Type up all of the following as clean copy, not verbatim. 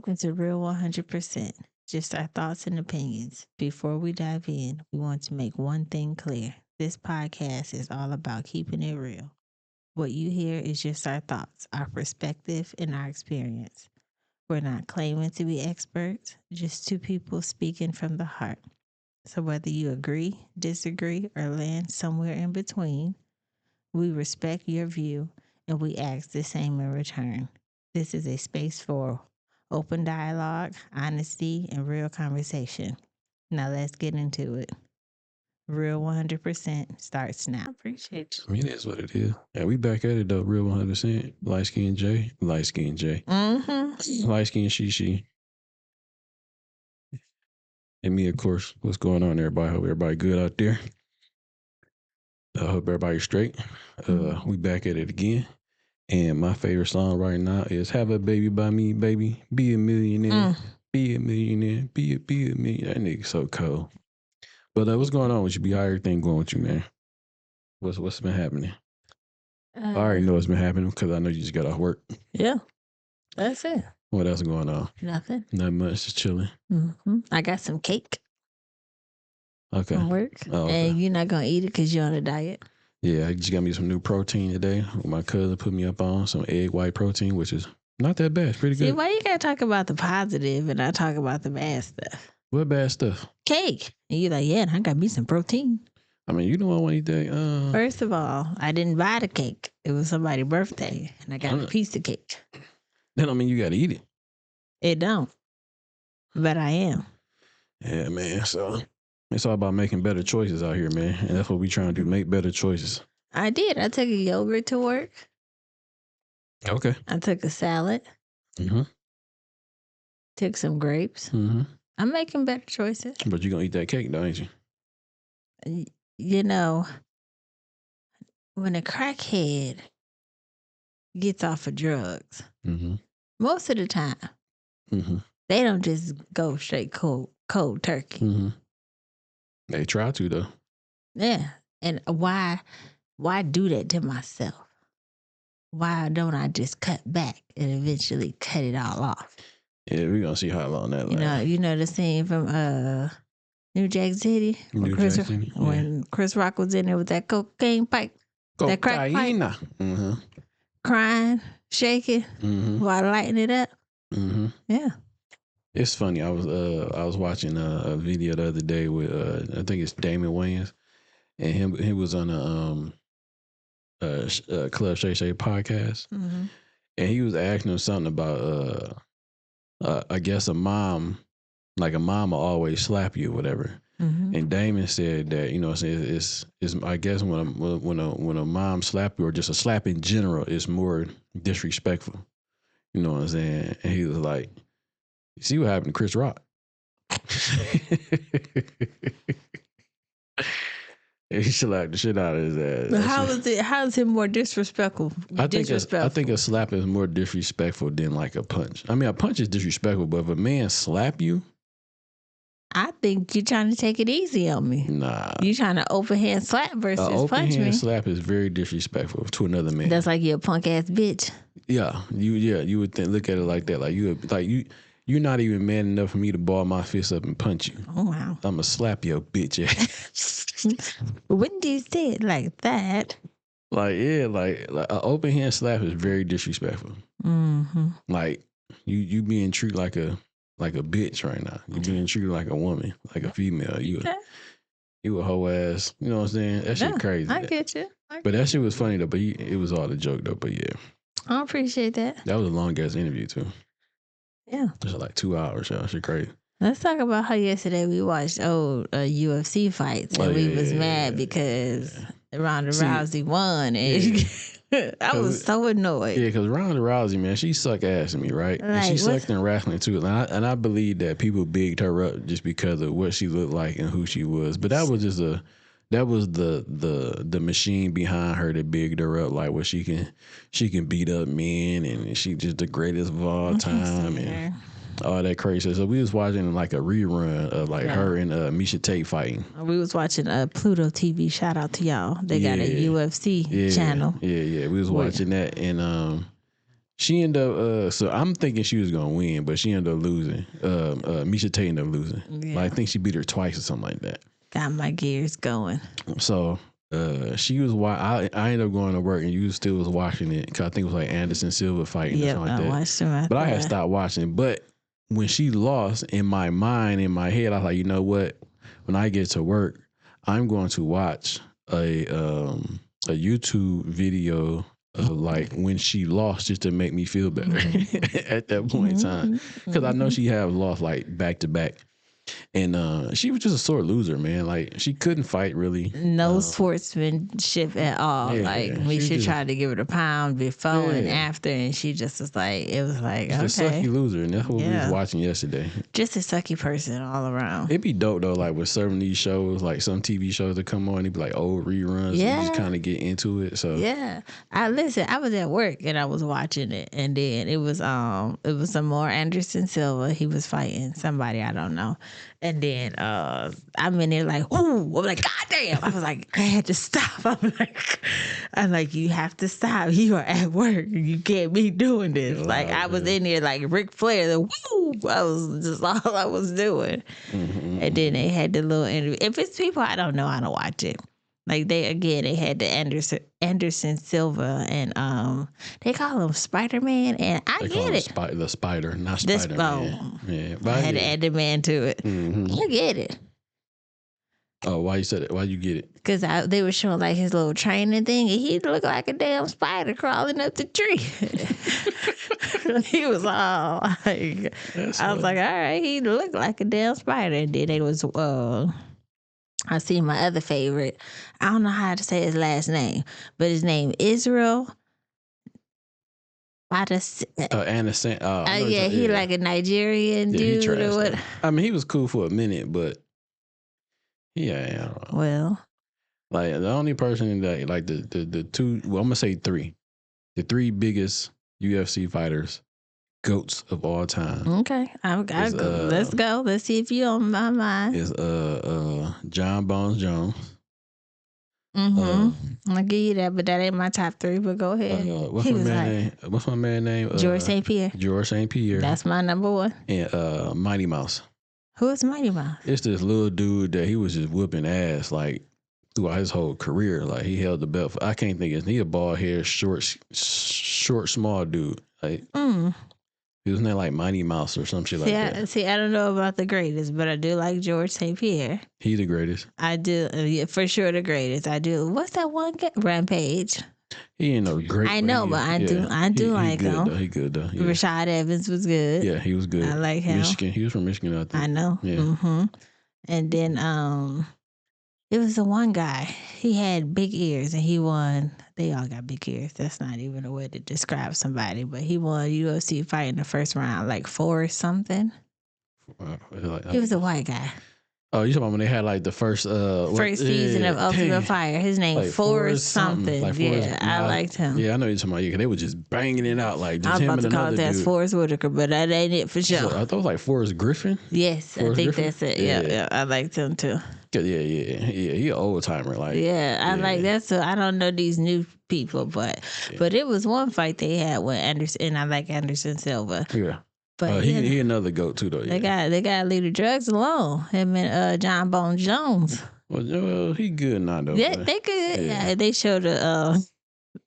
Welcome to Real 100%. Just our thoughts and opinions. Before we dive in, we want to make one thing clear. This podcast is all about keeping it real. What you hear is just our thoughts, our perspective, and our experience. We're not claiming to be experts, just two people speaking from the heart. So whether you agree, disagree, or land somewhere in between, we respect your view and we ask the same in return. This is a space for open dialogue, honesty, and real conversation. Now let's get into it. Real 100% starts now. I appreciate you. I mean, that's what it is. Yeah, we back at it though. Real 100%. Light skin J. Light skin J. Light skin she. And me, of course. What's going on, everybody? Hope everybody good out there. I hope everybody's straight. We back at it again. And my favorite song right now is "Have a Baby by Me, Baby." Be a millionaire. Be a millionaire. Be a millionaire. That nigga so cold. But what's going on with you? How everything going with you, man? What's been happening? I already know what's been happening because I know you just got off work. Yeah, that's it. What else going on? Nothing. Not much, just chilling. I got some cake. Okay. From work. Oh, okay. And you're not going to eat it because you're on a diet? Yeah, I just got me some new protein today. My cousin put me up on some egg white protein, which is not that bad. It's pretty good. See, why you got to talk about the positive and not talk about the bad stuff? What bad stuff? Cake. And you're like, yeah, I got me some protein. I mean, you don't want to eat that. First of all, I didn't buy the cake. It was somebody's birthday, and I got a piece of cake. That don't mean you got to eat it. It don't. But I am. Yeah, man. So it's all about making better choices out here, man. And that's what we trying to do, make better choices. I did. I took a yogurt to work. Okay. I took a salad. Took some grapes. I'm making better choices. But you're going to eat that cake, though, ain't you? You know, when a crackhead gets off of drugs, most of the time, they don't just go straight cold turkey. They try to, though. Yeah. And why do that to myself? Why don't I just cut back and eventually cut it all off? Yeah, we're going to see how long that lasts. You know the scene from New Jack City? When Chris Rock was in there with that cocaine pipe. That crack pipe. Crying, shaking, while lighting it up. Yeah. It's funny. I was watching a video the other day with I think it's Damon Wayans, and he was on a Club Shay Shay podcast, and he was asking him something about I guess a mom will always slap you or whatever. And Damon said that, you know what I'm saying, it's I guess when a mom slap you, or just a slap in general, is more disrespectful. You know what I'm saying? And he was like, you see what happened to Chris Rock? He slapped the shit out of his ass. But how is it more disrespectful? I think a slap is more disrespectful than like a punch. I mean, a punch is disrespectful, but if a man slap you, I think you're trying to take it easy on me. Nah. You're trying to open hand slap versus punch me. Open hand slap is very disrespectful to another man. That's like you're a punk ass bitch. Yeah, you would look at it like that. You're not even man enough for me to ball my fist up and punch you. Oh wow. I'm gonna slap your bitch ass. When do you say it like that? Like an open hand slap is very disrespectful. Like you being treated like a bitch right now. You being treated like a woman, like a female. You a hoe ass. You know what I'm saying? That shit crazy. I get you. But that shit was funny though. But it was all a joke though. But yeah, I appreciate that. That was a long ass interview too. Yeah, it was like 2 hours. Y'all, shit crazy. Let's talk about how yesterday we watched UFC fights and we was mad because Ronda Rousey won and I was so annoyed. Yeah, because Ronda Rousey, man, she suck ass to me, right? Like, and she sucked in wrestling too. And I believe that people bigged her up just because of what she looked like and who she was. But that was just the machine behind her that bigged her up, like what she can beat up men and she just the greatest of all time and all that crazy. So we was watching like a rerun of like her and Misha Tate fighting. We was watching Pluto TV. Shout out to y'all. They got a UFC channel. Yeah. We was watching that and She ended up. So I'm thinking she was gonna win, but she ended up losing. Misha Tate ended up losing. Yeah. Like, I think she beat her twice or something like that. Got my gears going. So she was. I ended up going to work, and you still was watching it because I think it was like Anderson Silva fighting or something like that. Watched him. But I had stopped watching. But when she lost, in my mind, in my head, I was like, you know what? When I get to work, I'm going to watch a YouTube video of like when she lost, just to make me feel better at that point in time, because I know she have lost like back to back. And she was just a sore loser, man. Like, she couldn't fight really. No sportsmanship at all. Yeah, like, yeah. we She should just- try to give her a pound before and Yeah. after, and she just was like, it was like, She's a okay. sucky loser, and that's what we was Yeah. watching yesterday. Just a sucky person all around. It'd be dope though, like with serving these shows, like some TV shows that come on, it'd be like old reruns. And Yeah. you just kind of get into it. So Yeah. I was at work and I was watching it, and then it was some more Anderson Silva. He was fighting somebody, I don't know. And then I'm in there like, ooh, I'm like, God damn. I was like, I had to stop. I'm like, you have to stop. You are at work. You can't be doing this. Like, I was in there like Ric Flair, the woo. I was just all I was doing. Mm-hmm. And then they had the little interview. If it's people I don't know, I don't watch it. Like, they had the Anderson Silva, and they call him Spider-Man, and I they get call it. him the Spider, not This- Spider-Man. Yeah, but I had to add the man to it. Mm-hmm. I get it. Oh, why you said it? Why you get it? Because they were showing like his little training thing, and he looked like a damn spider crawling up the tree. He was all like, I was like, all right, he looked like a damn spider. And then it was, I see my other favorite. I don't know how to say his last name, but his name Israel. Anderson. Yeah, he like a Nigerian Yeah, he dude trash, or what? though. I mean, he was cool for a minute, but yeah, I don't know. Well, Like, the only person that like the two, well, I'm gonna say three, the three biggest UFC fighters, GOATs of all time, okay, let's go. Let's see if you're on my mind. is John Bones Jones. I'll give you that, but that ain't my top three. But go ahead. What's He my was man name? What's my man name? George St. Pierre. George St. Pierre. That's my number one. And Mighty Mouse. Who is Mighty Mouse? It's this little dude that he was just whooping ass like throughout his whole career. Like, he held the belt for, I can't think of his name. He a bald head, short, small dude. Like, he was named like Mighty Mouse or some shit like that. See, I don't know about the greatest, but I do like George St. Pierre. He the greatest. I do, yeah, for sure the greatest. I do. What's that one guy? Rampage. He ain't no great. I know, but I do like he good, him. Though. He good though. Yeah. Rashad Evans was good. Yeah, he was good. I like him. Michigan. He was from Michigan, I think. I know. Yeah. And then it was the one guy. He had big ears and he won. They all got big ears. That's not even a way to describe somebody, but he won UFC fight in the first round, like 4 or something. He was a white guy. Oh, you talking about when they had like the first season of Ultimate Fire. His name like Forrest something. Like yeah, I liked him. Yeah, I know you're talking about. Yeah, 'cause they were just banging it out like just I was him about and to call another it that dude. Forrest Whitaker, but that ain't it for sure. So, I thought it was like Forrest Griffin. Yes, Forrest I think Griffin? that's it. Yeah. Yeah, I liked him too. Yeah. He an old timer. Like, Yeah, I like that. So I don't know these new people, but it was one fight they had with Anderson, and I like Anderson Silva. Yeah. But he another goat too though. Yeah. they got to leave the drugs alone. Him and John Bones Jones. Well, he good now though. Yeah, but- they could. Yeah. Yeah, they showed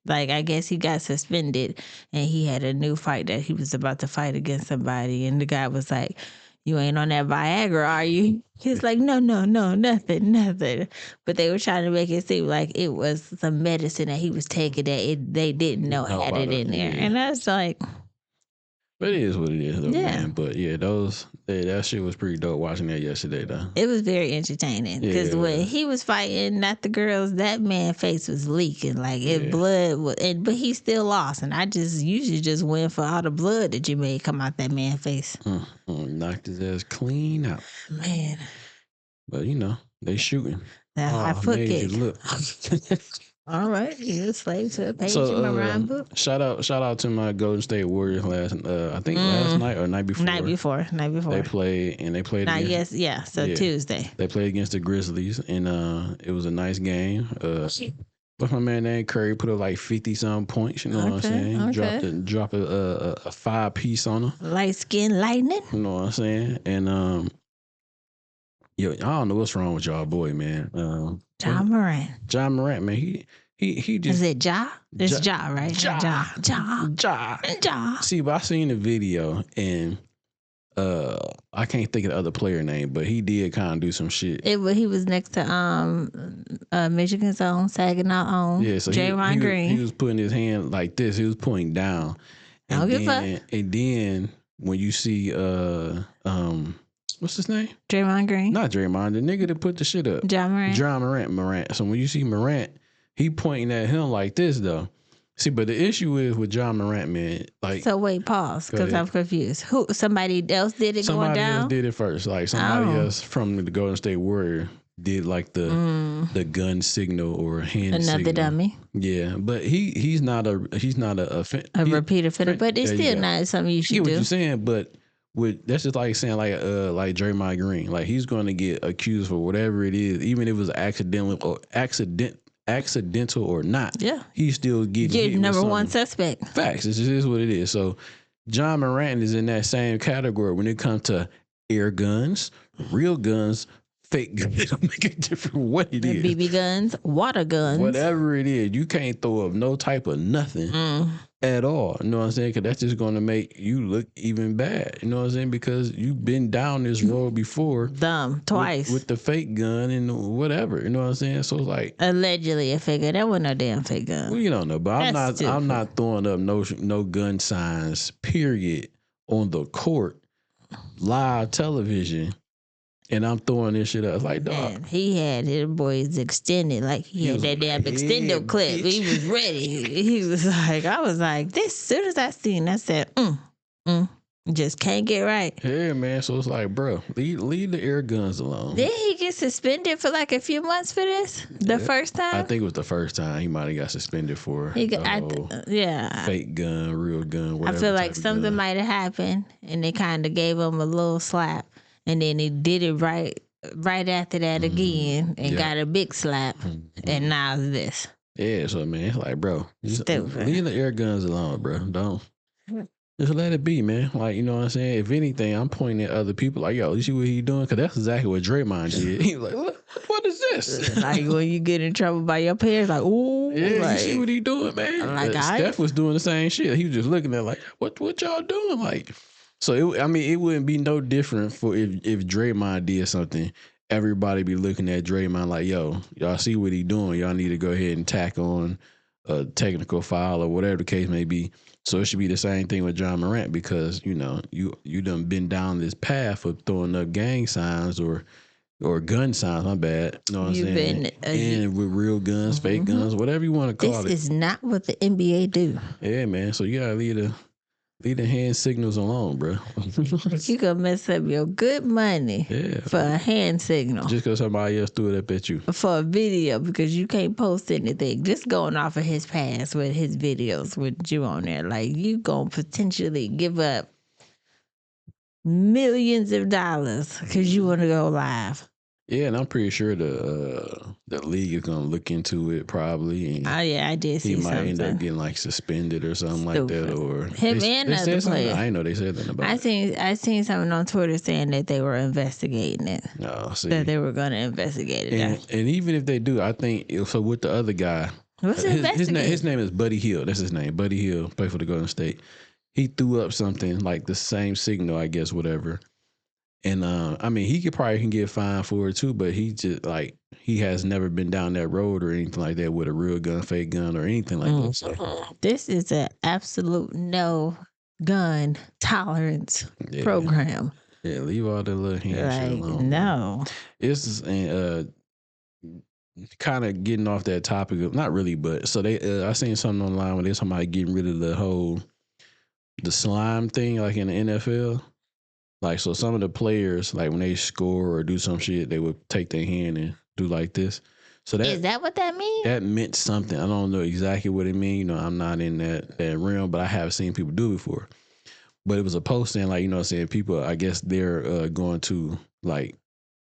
like, I guess he got suspended and he had a new fight that he was about to fight against somebody, and the guy was like, "You ain't on that Viagra, are you?" He's like, no, nothing. But they were trying to make it seem like it was some medicine that he was taking that they didn't know had it in there. Yeah. And that's like, But it is what it is though, Yeah. man. But yeah, that shit was pretty dope watching that yesterday though. it was very entertaining because Yeah. when he was fighting, not the girls, that man's face was leaking like Yeah. blood. But he still lost, and I just usually just win for all the blood that you made come out that man's face. Knocked his ass clean out. Man, But they shooting. that high foot made you kick. look. All right, you're a slave to a page So in my rhyme book. shout out to my Golden State Warriors last night or night before. Night before. They played against, So Yeah. Tuesday. They played against the Grizzlies, and it was a nice game. But my man named Curry put up like 50-some points. You know what I'm saying? Okay. Drop a 5-piece on him. Light skin lightning. You know what I'm saying? And yo, I don't know what's wrong with y'all, boy, man. Ja Morant. Ja Morant, man. He just. Is it Ja? It's Ja, right? Ja. Ja. See, but I seen the video and I can't think of the other player name, but he did kind of do some shit. He was next to Michigan's own, Saginaw own, Draymond Green. He was putting his hand like this. He was pointing down. And then when you see what's his name? Draymond Green. Not Draymond, the nigga that put the shit up. Ja Morant. So when you see Morant, he pointing at him like this though. See, but the issue is with Ja Morant, man. Like, so wait, pause, because I'm confused. Who? Somebody else did it going down? Somebody else did it first. Like somebody else from the Golden State Warrior did like the gun signal or hand signal. Another dummy. Yeah, but he's not a repeat offender, but it's still not something you should do. What you're saying, but that's just like saying like Draymond Green, like he's going to get accused for whatever it is, even if it was accidental or not. Yeah, he's still getting number one suspect. Facts. This is what it is. So Ja Morant is in that same category when it comes to air guns, real guns, fake guns. It don't make a difference what it is. BB guns, water guns, whatever it is, you can't throw up no type of nothing at all. You know what I'm saying? Because that's just going to make you look even bad. You know what I'm saying? Because you've been down this road before. Twice. With the fake gun and whatever. You know what I'm saying? So it's like. Allegedly a fake gun. That wasn't no damn fake gun. Well, you don't know. But I'm not throwing up no gun signs, period, on the court, live television. And I'm throwing this shit up. It's like, dog. Man, he had his boys extended. Like, he had that damn extendo clip. Bitch. He was ready. He was like, I was like, this, as soon as I seen, I said, just can't get right. Yeah, man. So it's like, bro, leave the air guns alone. Did he get suspended for like a few months for this? The first time? I think it was the first time he might have got suspended for fake gun, real gun, whatever. I feel like something might have happened and they kind of gave him a little slap. And then he did it right after that again and got a big slap. And now it's this. Yeah, so man, it's like, bro, just leave the air guns alone, bro. Don't. Just let it be, man. Like, you know what I'm saying? If anything, I'm pointing at other people like, yo, you see what he doing? Because that's exactly what Draymond did. He was like, what is this? Like when you get in trouble by your parents, like, ooh. Yeah, like, you see what he doing, man? Like, Steph was doing the same shit. He was just looking at like, what y'all doing? Like, so, it wouldn't be no different for if Draymond did something. Everybody be looking at Draymond like, yo, y'all see what he doing. Y'all need to go ahead and tack on a technical foul or whatever the case may be. So it should be the same thing with Ja Morant because, you know, you done been down this path of throwing up gang signs or gun signs, my bad. You know what I'm saying? And with real guns, fake guns, whatever you want to call it. This is not what the NBA do. Yeah, man. So you got to leave the hand signals alone, bro. You gonna mess up your good money for a hand signal. Just because somebody else threw it up at you. For a video, because you can't post anything. Just going off of his past with his videos with you on there. Like, you gonna potentially give up millions of dollars because you want to go live. Yeah, and I'm pretty sure the league is gonna look into it probably. And I did see something. He might end up getting like suspended or something like that, or him and other players. I know they said that about. I seen something on Twitter saying that they were investigating it. Oh, see. That they were going to investigate it. And even if they do, I think so. With the other guy, his name is Buddy Hield. That's his name. Buddy Hield played for the Golden State. He threw up something like the same signal, I guess, whatever. And I mean, he can get fined for it too, but he just like he has never been down that road or anything like that with a real gun, fake gun, or anything like that. So. This is an absolute no gun tolerance program. Yeah, leave all the little hand shit alone. No, it's kind of getting off that topic of not really, but so they I seen something online where there's somebody getting rid of the slime thing like in the NFL. Like, so some of the players, like when they score or do some shit, they would take their hand and do like this. So is that what that means? That meant something. I don't know exactly what it means. You know, I'm not in that realm, but I have seen people do it before. But it was a post saying, like, you know what I'm saying, people, I guess they're going to, like,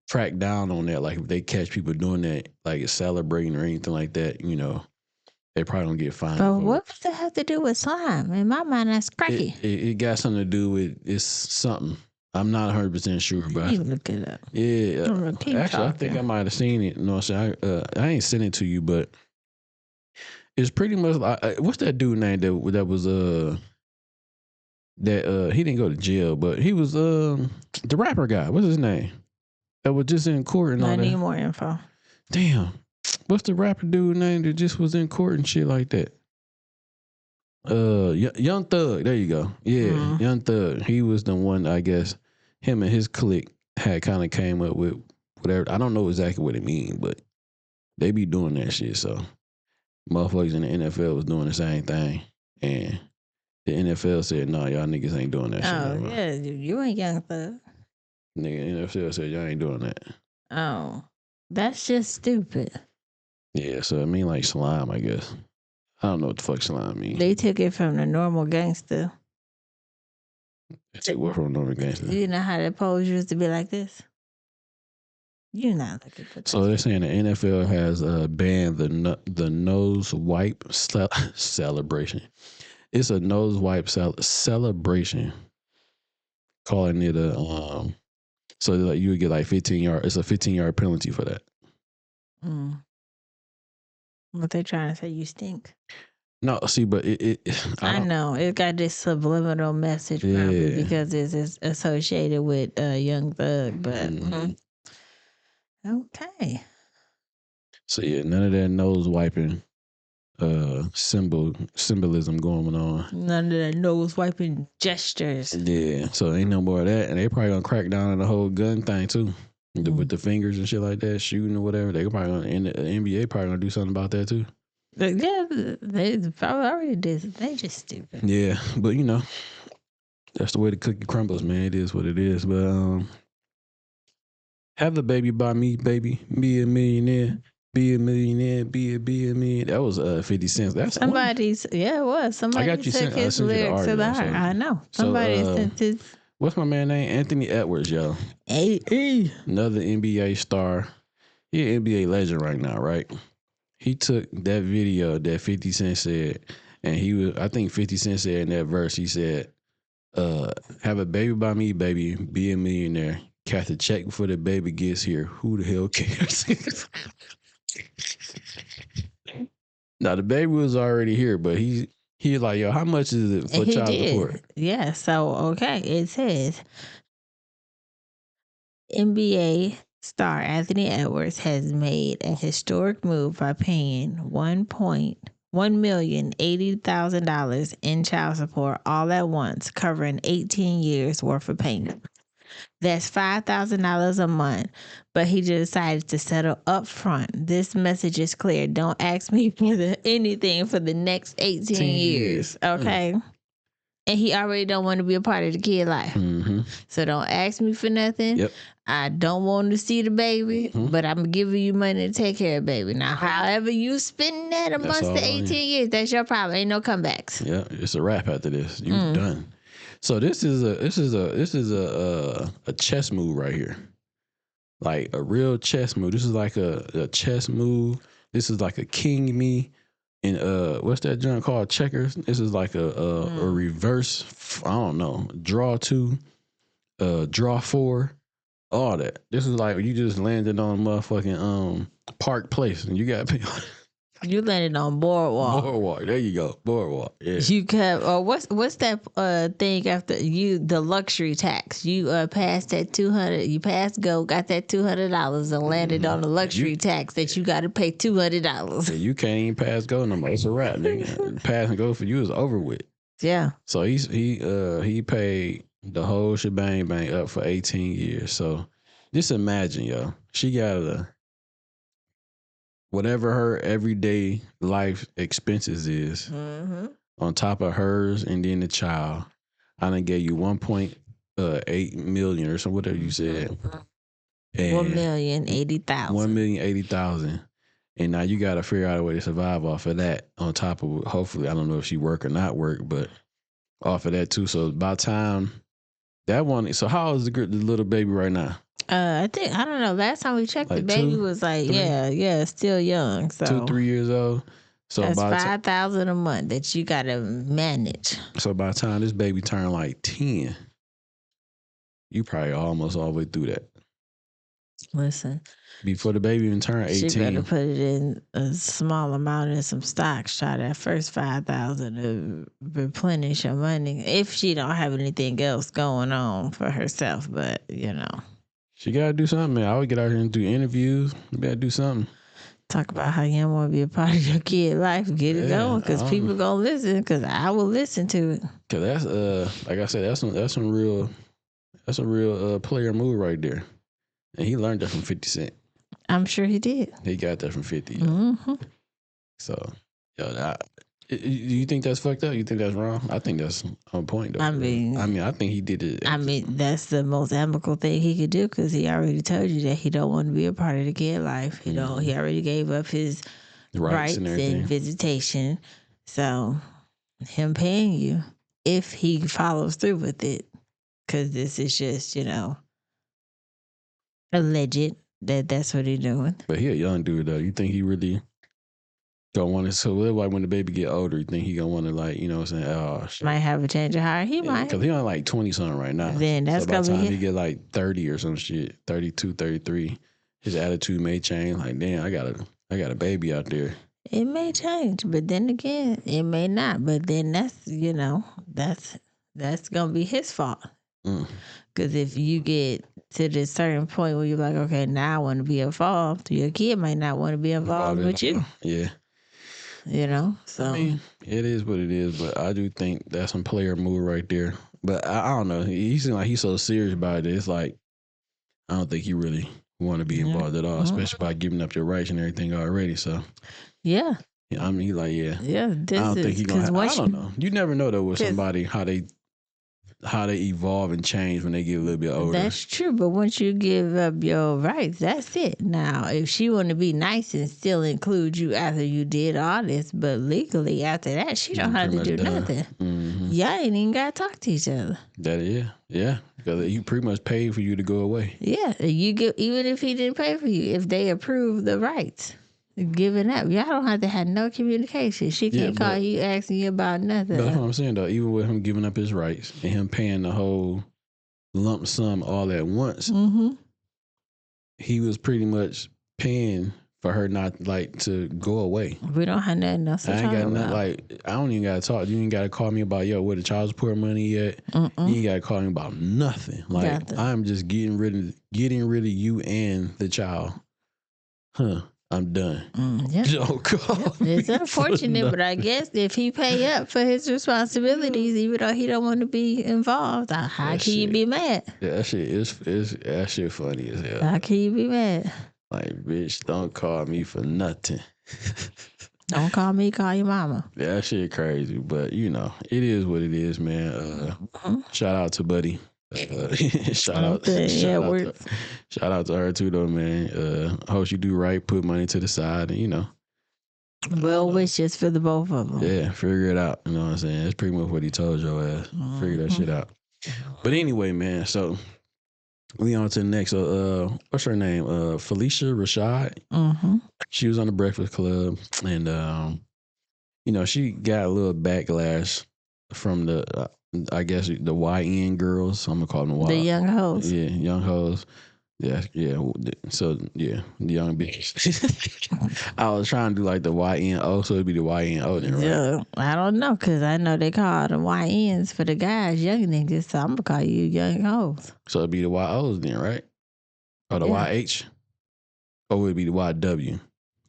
track down on that. Like, if they catch people doing that, like, celebrating or anything like that, you know, they probably don't get fined. But what does that have to do with slime? In my mind, that's cracky. It got something to do with it's something. I'm not 100% sure, but I need to look it up. Yeah, actually, I think I might have seen it. You know what I'm saying? I ain't sent it to you, but it's pretty much like what's that dude name that was that he didn't go to jail, but he was the rapper guy. What's his name? That was just in court and all I that. need more info. Damn, what's the rapper dude name that just was in court and shit like that? Young Thug. There you go. Yeah, Young Thug. He was the one. I guess him and his clique had kind of came up with whatever. I don't know exactly what it means, but they be doing that shit. So motherfuckers in the NFL was doing the same thing, and the NFL said, "No, y'all niggas ain't doing that shit." Oh yeah, you ain't Young Thug. Nigga, NFL said y'all ain't doing that. Oh, that's just stupid. Yeah, so I mean like slime, I guess. I don't know what the fuck slime means. They took it from the normal gangster. They took what from normal gangster? You know how the pose used to be like this? You're not looking for that. So they're saying the NFL has banned the nose wipe celebration. It's a nose wipe celebration. Calling it a so like you would get like 15 yard. It's a 15-yard penalty for that. What they trying to say? You stink. No, see, but I know it got this subliminal message probably because it's associated with Young Thug, but okay. So yeah, none of that nose wiping symbolism going on. None of that nose wiping gestures. Yeah, so ain't no more of that, and they probably gonna crack down on the whole gun thing too, with the fingers and shit like that, shooting or whatever. They probably gonna, and the NBA probably gonna do something about that too. Yeah, they probably already did. They just stupid. Yeah, but you know, that's the way the cookie crumbles, man. It is what it is. But have the baby by me, baby. Be a millionaire. Be a millionaire. Be a millionaire. That was 50 cents. That's somebody's. Yeah, it was. Somebody took his lyrics to the heart. I know. Somebody sent his. What's my man name? Anthony Edwards, yo. Another NBA star. He an NBA legend right now, right? He took that video that 50 Cent said, and I think 50 Cent said in that verse, he said, have a baby by me, baby, be a millionaire. Catch a check before the baby gets here. Who the hell cares? Now, the baby was already here, but he like, yo, how much is it for child support? Yeah, so, okay, it says, NBA star Anthony Edwards has made a historic move by paying $1,080,000 in child support all at once, covering 18 years worth of payment. That's $5,000 a month, but he just decided to settle up front. This message is clear. Don't ask me for anything for the next 18 years, okay? And he already don't want to be a part of the kid life. So don't ask me for nothing. Yep. I don't want to see the baby, but I'm giving you money to take care of baby. Now, however you spend that amongst the 18 years, that's your problem. Ain't no comebacks. Yeah, it's a wrap after this. You done. So this is a chess move right here. Like a real chess move. This is like a chess move. This is like a king me. And what's that joint called? Checkers. This is like a reverse. I don't know. Draw 2, draw 4, all that. This is like you just landed on motherfucking Park Place, and you got to pay. You landed on Boardwalk. Boardwalk. There you go. Boardwalk. Yeah. You kept. What's that thing after you? The luxury tax. You passed that $200. You passed go, got that $200, and landed on the luxury tax that you got to pay $200. Yeah, you can't even pass go no more. It's a wrap, nigga. Pass and go for you is over with. Yeah. So he paid the whole shebang bang up for 18 years. So just imagine, yo, she got whatever her everyday life expenses is on top of hers and then the child. I done gave you 1.8 million or something, whatever you said. $1,080,000. $1,080,000. And now you got to figure out a way to survive off of that on top of, hopefully, I don't know if she work or not work, but off of that too. So by the time that one, so how old is the little baby right now? I don't know. Last time we checked, like the baby was like, 3? Yeah, still young. So 2-3 years old. So that's by $5,000 a month that you gotta manage. So by the time this baby turned like 10, you probably almost all the way through that. Listen, Before the baby even turned 18. she better put it in a small amount in some stocks. Try that first $5,000 to replenish her money if she don't have anything else going on for herself. But she gotta do something, man. I would get out here and do interviews. You better do something. Talk about how you don't want to be a part of your kid life. Get it going, because people gonna listen. Because I will listen to it. Cause that's like I said, that's some real player move right there. And he learned that from 50 Cent. I'm sure he did. He got that from 50. Mm-hmm. So, do you think that's fucked up? You think that's wrong? I think that's on point, though. I think he did it. That's the most amicable thing he could do, because he already told you that he don't want to be a part of the kid life. He already gave up his rights and visitation. So, him paying you, if he follows through with it, because this is just, alleged that's what he's doing. But he a young dude, though. You think he really don't want to? So, like when the baby get older, you think he gonna want to, like, you know what I'm saying? Oh, shit. Might have a change of heart. He might. Because he only like 20 something right now. Then that's by the gonna time be he get like 30 or some shit, 32, 33, his attitude may change. Like, damn, I got a baby out there. It may change, but then again, it may not. But then that's gonna be his fault. Because if you get to this certain point where you're like, okay, now I want to be involved, your kid might not want to be involved with you. Yeah. So I mean, it is what it is, but I do think that's some player move right there. But I don't know. He seems like he's so serious about it. It's like, I don't think he really want to be involved at all, especially by giving up your rights and everything already. So, yeah. I mean, he's like, yeah. I don't think he's going to I don't know. You never know, though, with somebody, how they evolve and change when they get a little bit older. That's true, but once you give up your rights, that's it. Now, if she want to be nice and still include you after you did all this, but legally after that, she don't have to do nothing. Mm-hmm. Y'all ain't even got to talk to each other. Yeah, because he pretty much paid for you to go away. Yeah, even if he didn't pay for you, if they approve the rights. Giving up. Y'all don't have to have no communication. She can't call you asking you about nothing. That's what I'm saying, though. Even with him giving up his rights and him paying the whole lump sum all at once, he was pretty much paying for her not, like, to go away. We don't have nothing else to talk about. I ain't got nothing, like, I don't even got to talk. You ain't got to call me about, where the child support money yet. You ain't got to call me about nothing. Like, I'm just getting rid of you and the child. I'm done. Don't call me. It's unfortunate, but I guess if he pay up for his responsibilities, even though he don't want to be involved, how can you be mad? Yeah, that shit is that shit funny as hell. How can you be mad? Like, bitch, don't call me for nothing. Don't call me, call your mama. Yeah, that shit crazy, but it is what it is, man. Shout out to Buddy. Shout out to her too, though, man. Hope she do right, put money to the side, and well wishes for the both of them. Yeah, figure it out. You know what I'm saying? That's pretty much what he told your ass. Figure that shit out. But anyway, man. So we on to the next. What's her name? Felicia Rashad. She was on the Breakfast Club, and she got a little backlash from the. I guess the YN girls. I'm gonna call them the young hoes. Yeah, young hoes. Yeah. So the young bitches. I was trying to do like the YNO, so it'd be the YNO then, right? Yeah, I don't know, cause I know they call the YNs for the guys, young niggas. So I'm gonna call you young hoes. So it'd be the YOs then, right? Or the YH, or it'd be the YW.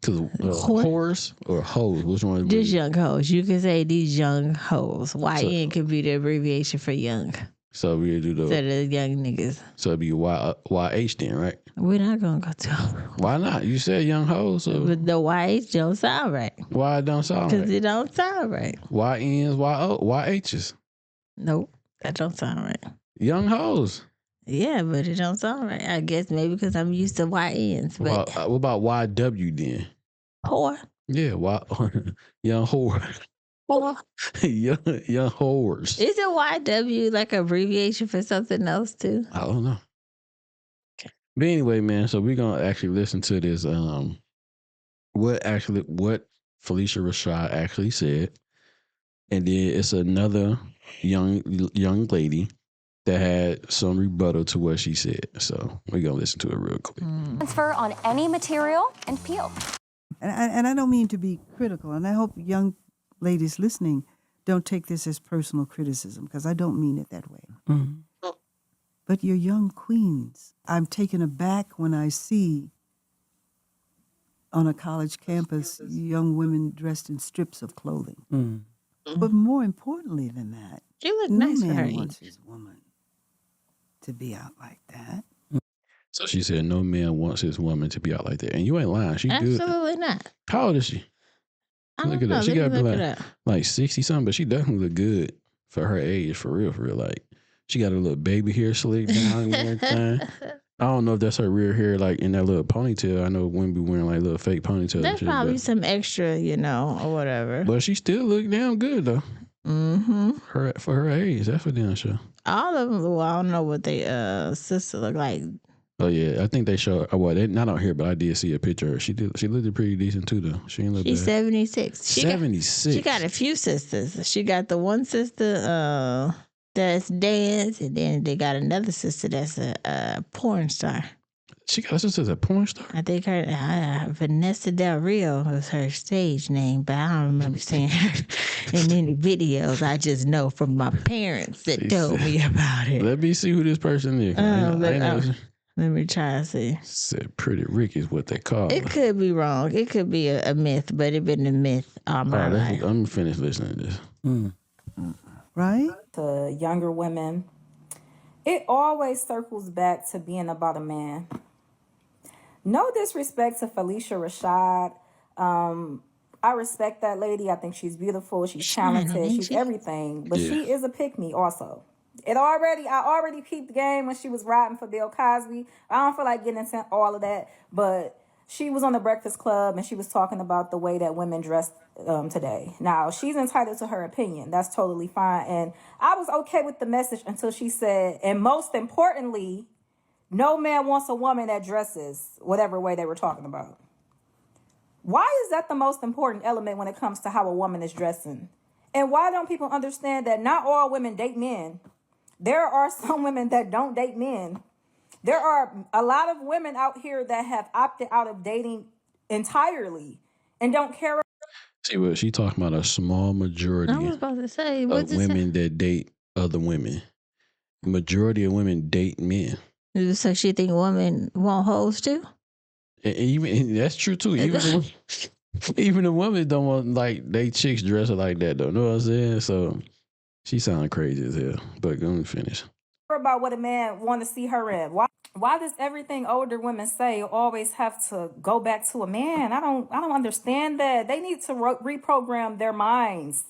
Because whores or hoes, which one? These young hoes. You can say these young hoes. YN could be the abbreviation for young. So we do the. So the young niggas. So it'd be YH then, right? We're not gonna go to. Why not? You said young hoes. So. But the YH don't sound right. Why it don't sound right? Because it don't sound right. YNs, YHs. Nope, that don't sound right. Young hoes. Yeah, but it don't sound right. I guess maybe because I'm used to YNs. But what about YW then? Whore. Yeah, young whore. Whore. young whores. Is it YW like abbreviation for something else too? I don't know. Okay. But anyway, man, so we're gonna actually listen to this. What Felicia Rashad actually said. And then it's another young lady that had some rebuttal to what she said. So we're going to listen to it real quick. Transfer on any material and peel. And I don't mean to be critical, and I hope young ladies listening don't take this as personal criticism, because I don't mean it that way. Mm-hmm. But you're young queens. I'm taken aback when I see on a college campus young women dressed in strips of clothing. Mm-hmm. But more importantly than that, you look no nice for her man wants his woman to be out like that. So she said no man wants his woman to be out like that. And you ain't lying. She absolutely not. How old is she? Look at that. She got to be like 60 something, but she definitely look good for her age, for real, for real. Like, she got a little baby hair slicked down and everything. I don't know if that's her real hair, like in that little ponytail. I know women be wearing like little fake ponytails. There's probably some extra, or whatever. But she still look damn good though. Mm-hmm. For her age, that's for damn sure. All of them. Well, I don't know what they sister look like. Oh yeah, I think they show. Well, they not on here, but I did see a picture of her. She looked pretty decent too, though. She ain't look She's bad. 76. 76. She got a few sisters. She got the one sister that's dance, and then they got another sister that's a porn star. She got a sister that's a porn star? I think her Vanessa Del Rio was her stage name, but I don't remember seeing her in any videos. I just know from my parents that told me about it. Let me see who this person is. Let me try to see. Said Pretty Rick is what they call it. It could be wrong. It could be a myth, but it been a myth all my life. I'm finished listening to this. Right? To younger women, it always circles back to being about a man. No disrespect to Felicia Rashad. I respect that lady. I think she's beautiful. She's talented. She's everything. But she is a pick-me also. I already peeped the game when she was riding for Bill Cosby. I don't feel like getting into all of that, but she was on the Breakfast Club and she was talking about the way that women dress today. Now, she's entitled to her opinion. That's totally fine. And I was okay with the message until she said, and most importantly, no man wants a woman that dresses whatever way they were talking about. Why is that the most important element when it comes to how a woman is dressing? And why don't people understand that not all women date men? There are some women that don't date men. There are a lot of women out here that have opted out of dating entirely and don't care. See what she talking about? A small majority I was about to say, of women that date other women. Majority of women date men. So she think women want hoes too? And that's true too. Even the women don't want like they chicks dressing like that though. Know what I'm saying? So she sound crazy as hell. But go and finish. About what a man want to see her in. Why does everything older women say always have to go back to a man? I don't understand that. They need to reprogram their minds.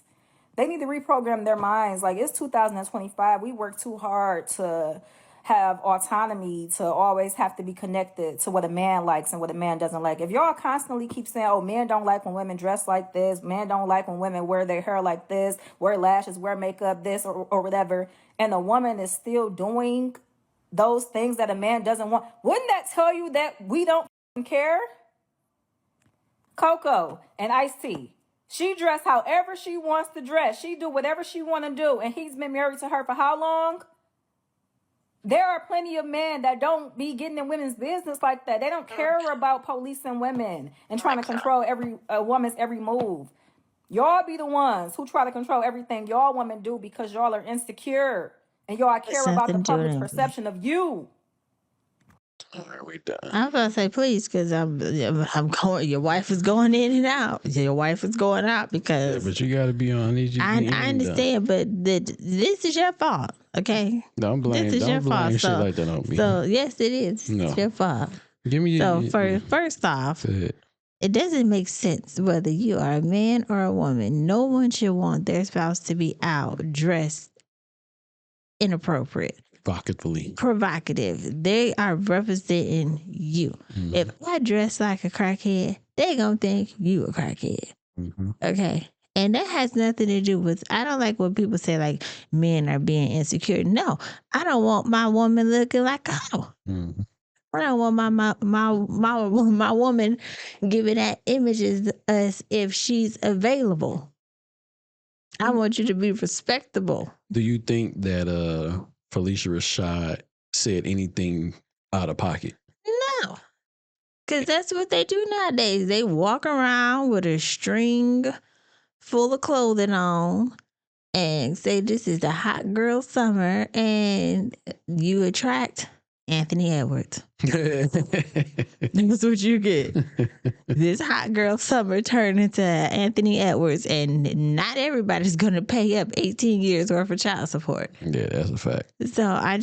Like, it's 2025. We work too hard to have autonomy, to always have to be connected to what a man likes and what a man doesn't like. If y'all constantly keep saying, oh, men don't like when women dress like this, men don't like when women wear their hair like this, wear lashes, wear makeup, this or whatever, and a woman is still doing those things that a man doesn't want, wouldn't that tell you that we don't care? Coco and Ice-T, she dressed however she wants to dress. She do whatever she want to do, and he's been married to her for how long? There are plenty of men that don't be getting in women's business like that. They don't care about policing women and trying to control a woman's every move. Y'all be the ones who try to control everything y'all women do because y'all are insecure and y'all care about the public's perception of you. All right, we done. I was about to say, please, because I'm going. Your wife is going in and out. Your wife is going out because. Yeah, but you got to be on. I understand, but this is your fault. Okay. Don't blame. This is your fault. Shit like that on me. So yes, it is. No. It's your fault. Give me. First off, it doesn't make sense whether you are a man or a woman. No one should want their spouse to be out dressed inappropriate. Provocative. They are representing you. Mm-hmm. If I dress like a crackhead, they gonna think you a crackhead. Mm-hmm. Okay. And that has nothing to do with, I don't like when people say like men are being insecure. No, I don't want my woman looking like a hoe. Mm-hmm. I don't want my woman giving that images as if she's available. I want you to be respectable. Do you think that Felicia Rashad said anything out of pocket? No. Because that's what they do nowadays. They walk around with a string full of clothing on and say this is the hot girl summer, and you attract Anthony Edwards. That's what you get. This hot girl summer turned into Anthony Edwards, and not everybody's going to pay up 18 years worth of child support. Yeah, that's a fact. So I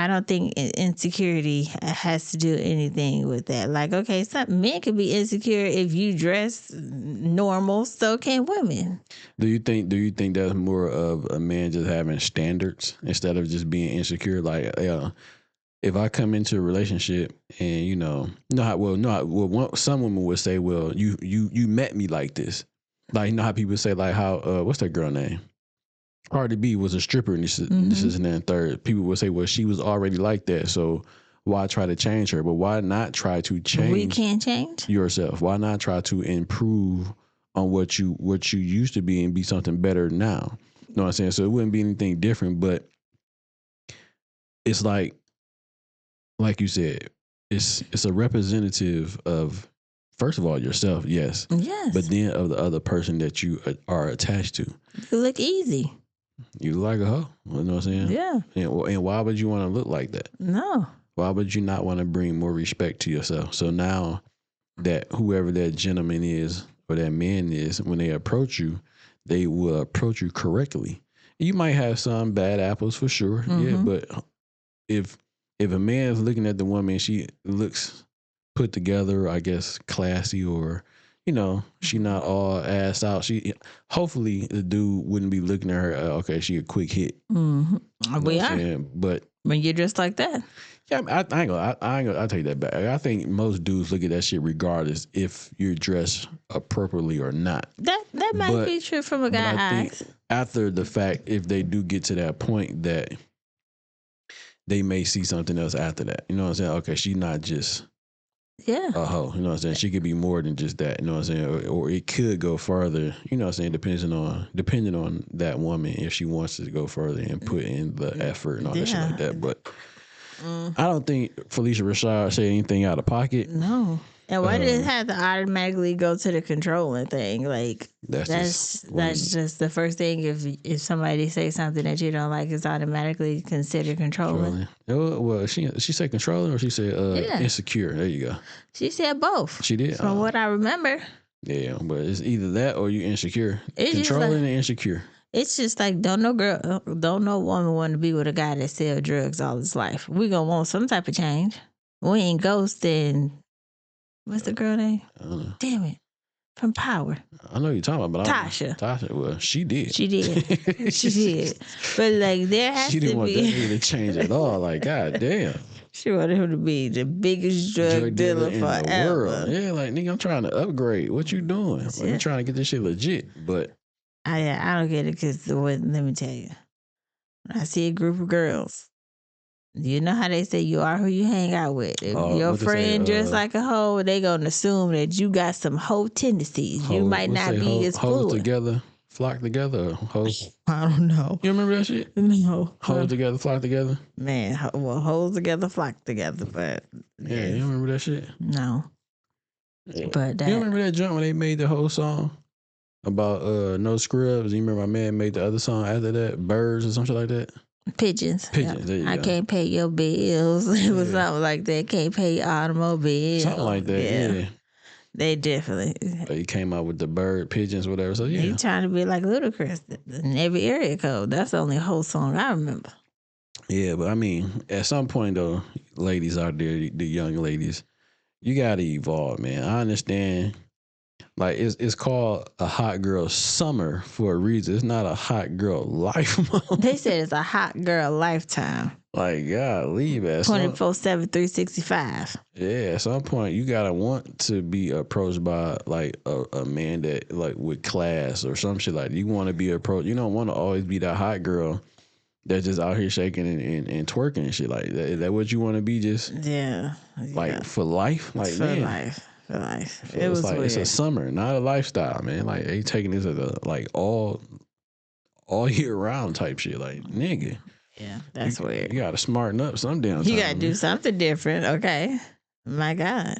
don't think insecurity has to do anything with that. Like, okay, some men can be insecure if you dress normal, so can women. Do you think that's more of a man just having standards instead of just being insecure? Like, if I come into a relationship and some women would say, well, you met me like this. Like, you know how people say, like, how what's that girl name? Cardi B was a stripper, and this is and then third. People would say, well, she was already like that, so why try to change her? But why not try to change? We can't change yourself. Why not try to improve on what you used to be and be something better now? You know what I'm saying? So it wouldn't be anything different, but it's like you said, it's a representative of, first of all, yourself, yes, but then of the other person that you are attached to. You look easy. You look like a hoe. You know what I'm saying? Yeah. And why would you want to look like that? No. Why would you not want to bring more respect to yourself? So now that whoever that gentleman is or that man is, when they approach you, they will approach you correctly. You might have some bad apples for sure, yeah, but if a man is looking at the woman, she looks put together, I guess classy, or she not all ass out. Hopefully the dude wouldn't be looking at her. Okay, she a quick hit. We are, but when you're dressed like that, yeah, I'll take that back. I think most dudes look at that shit regardless if you're dressed appropriately or not. That might be true from a guy's eyes. After the fact, if they do get to that point, that they may see something else after that. You know what I'm saying? Okay, she's not just a hoe. You know what I'm saying? She could be more than just that. You know what I'm saying? Or it could go further. You know what I'm saying? Depending on that woman, if she wants to go further and put in the effort and all that shit like that. But I don't think Felicia Rashad said anything out of pocket. No. And why did it have to automatically go to the controlling thing? Like that's just the first thing. If somebody says something that you don't like, is automatically considered controlling. Well, she said controlling, or she said insecure. There you go. She said both. She did. From what I remember. Yeah, but it's either that or you insecure. It's controlling and insecure. It's just like don't no woman want to be with a guy that sell drugs all his life. We gonna want some type of change. We ain't ghosting. What's the girl name? Damn it. From Power. I know you're talking about, but Tasha. Well, she did. She did. She did. But like there has to be. She didn't want that nigga to change at all. Like, god damn. She wanted him to be the biggest drug dealer forever. In the world. Yeah, like nigga, I'm trying to upgrade. What you doing? Like, I'm trying to get this shit legit. But I don't get it because let me tell you. When I see a group of girls, you know how they say you are who you hang out with. If your friend dressed like a hoe, they gonna assume that you got some hoe tendencies. You might not be as fluid. Hoes together, flock together, or hoes? I don't know. You remember that shit? No. Hoes together, flock together? Man, hoes together, flock together, but... Yeah, you remember that shit? No. Yeah. But you remember that joint when they made the whole song about no scrubs? You remember my man made the other song after that, Birds or something like that? Pigeons. Pigeons. There you I go. Can't pay your bills. It was something like that. Can't pay your automobile. Something like that. Yeah. They definitely. He came out with the bird, pigeons, whatever. So yeah. He trying to be like Ludacris in every area code. That's the only whole song I remember. Yeah, but I mean, at some point though, ladies out there, the young ladies, you gotta evolve, man. I understand. Like it's called a hot girl summer for a reason. It's not a hot girl life. They said it's a hot girl lifetime. Like, golly, man. 24/7, 365. Yeah, at some point you gotta want to be approached by like a man that like with class or some shit like that. You want to be approached. You don't want to always be that hot girl that's just out here shaking and twerking and shit like that. Is that what you want to be? Just like for life, like for man. life. So It was like weird. it's a summer, not a lifestyle, man. Like they taking this as a like all year round type shit. Like nigga, Yeah, that's weird. You gotta smarten up some damn time. You gotta do something different. Okay, my God.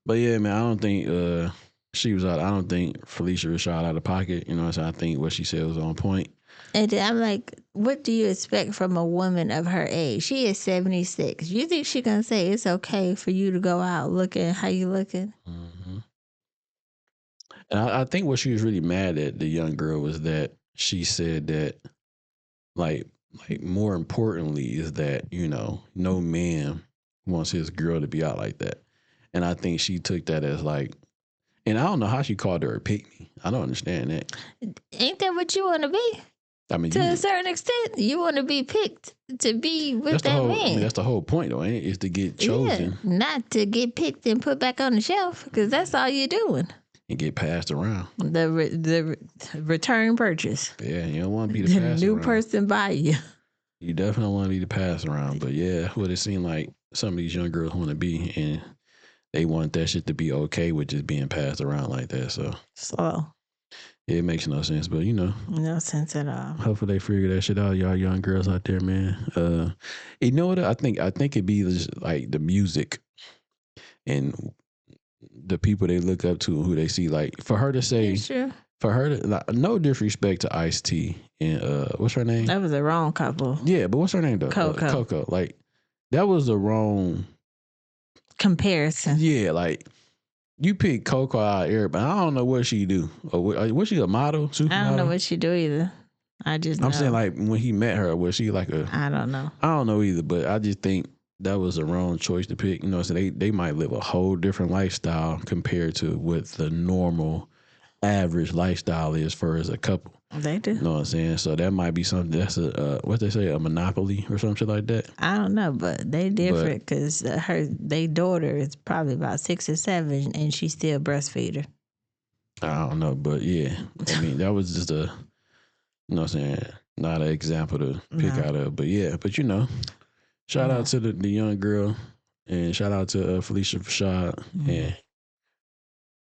But yeah, man, I don't think she was out. I don't think Felicia Rashad out of pocket. You know what I'm saying? I think what she said was on point. And I'm like, what do you expect from a woman of her age? She is 76. You think she gonna say it's okay for you to go out looking how you looking? Mm-hmm. And I think what she was really mad at the young girl was that she said that, like more importantly, is that no man wants his girl to be out like that, and I think she took that as like, and I don't know how she called her a pick-me. I don't understand that. Ain't that what you want to be? I mean, to a certain extent, you want to be picked to be with that man. I mean, that's the whole point, though, ain't it? Is to get chosen. Yeah, not to get picked and put back on the shelf, because that's all you're doing. And get passed around. The return purchase. Yeah, you don't want to be the pass new around. person by you. You definitely want to be the pass around. But yeah, what it seemed like some of these young girls want to be, and they want that shit to be okay with just being passed around like that. So it makes no sense, but no sense at all. Hopefully they figure that shit out, y'all young girls out there, man. You know what? I think it'd be just like the music and the people they look up to and who they see. Like for her to say, for her to like, no disrespect to Ice-T and what's her name? That was the wrong couple. Yeah, but what's her name though? Coco. Like that was the wrong comparison. Yeah, like. You pick Coco out of everybody. I don't know what she do. Or was she a model? Supermodel? I don't know what she do either. I'm saying like when he met her, was she like a? I don't know. I don't know either, but I just think that was the wrong choice to pick. So they might live a whole different lifestyle compared to what the normal, average lifestyle is for as a couple. They do. You know what I'm saying? So that might be something that's what they say, a monopoly or something like that. I don't know, but they different because their daughter is probably about 6 or 7 and she's still breastfeed her. I don't know, but yeah. I mean, that was just you know what I'm saying, not an example to pick out of. But yeah, but shout out to the young girl and shout out to Felicia Rashad. Mm-hmm. And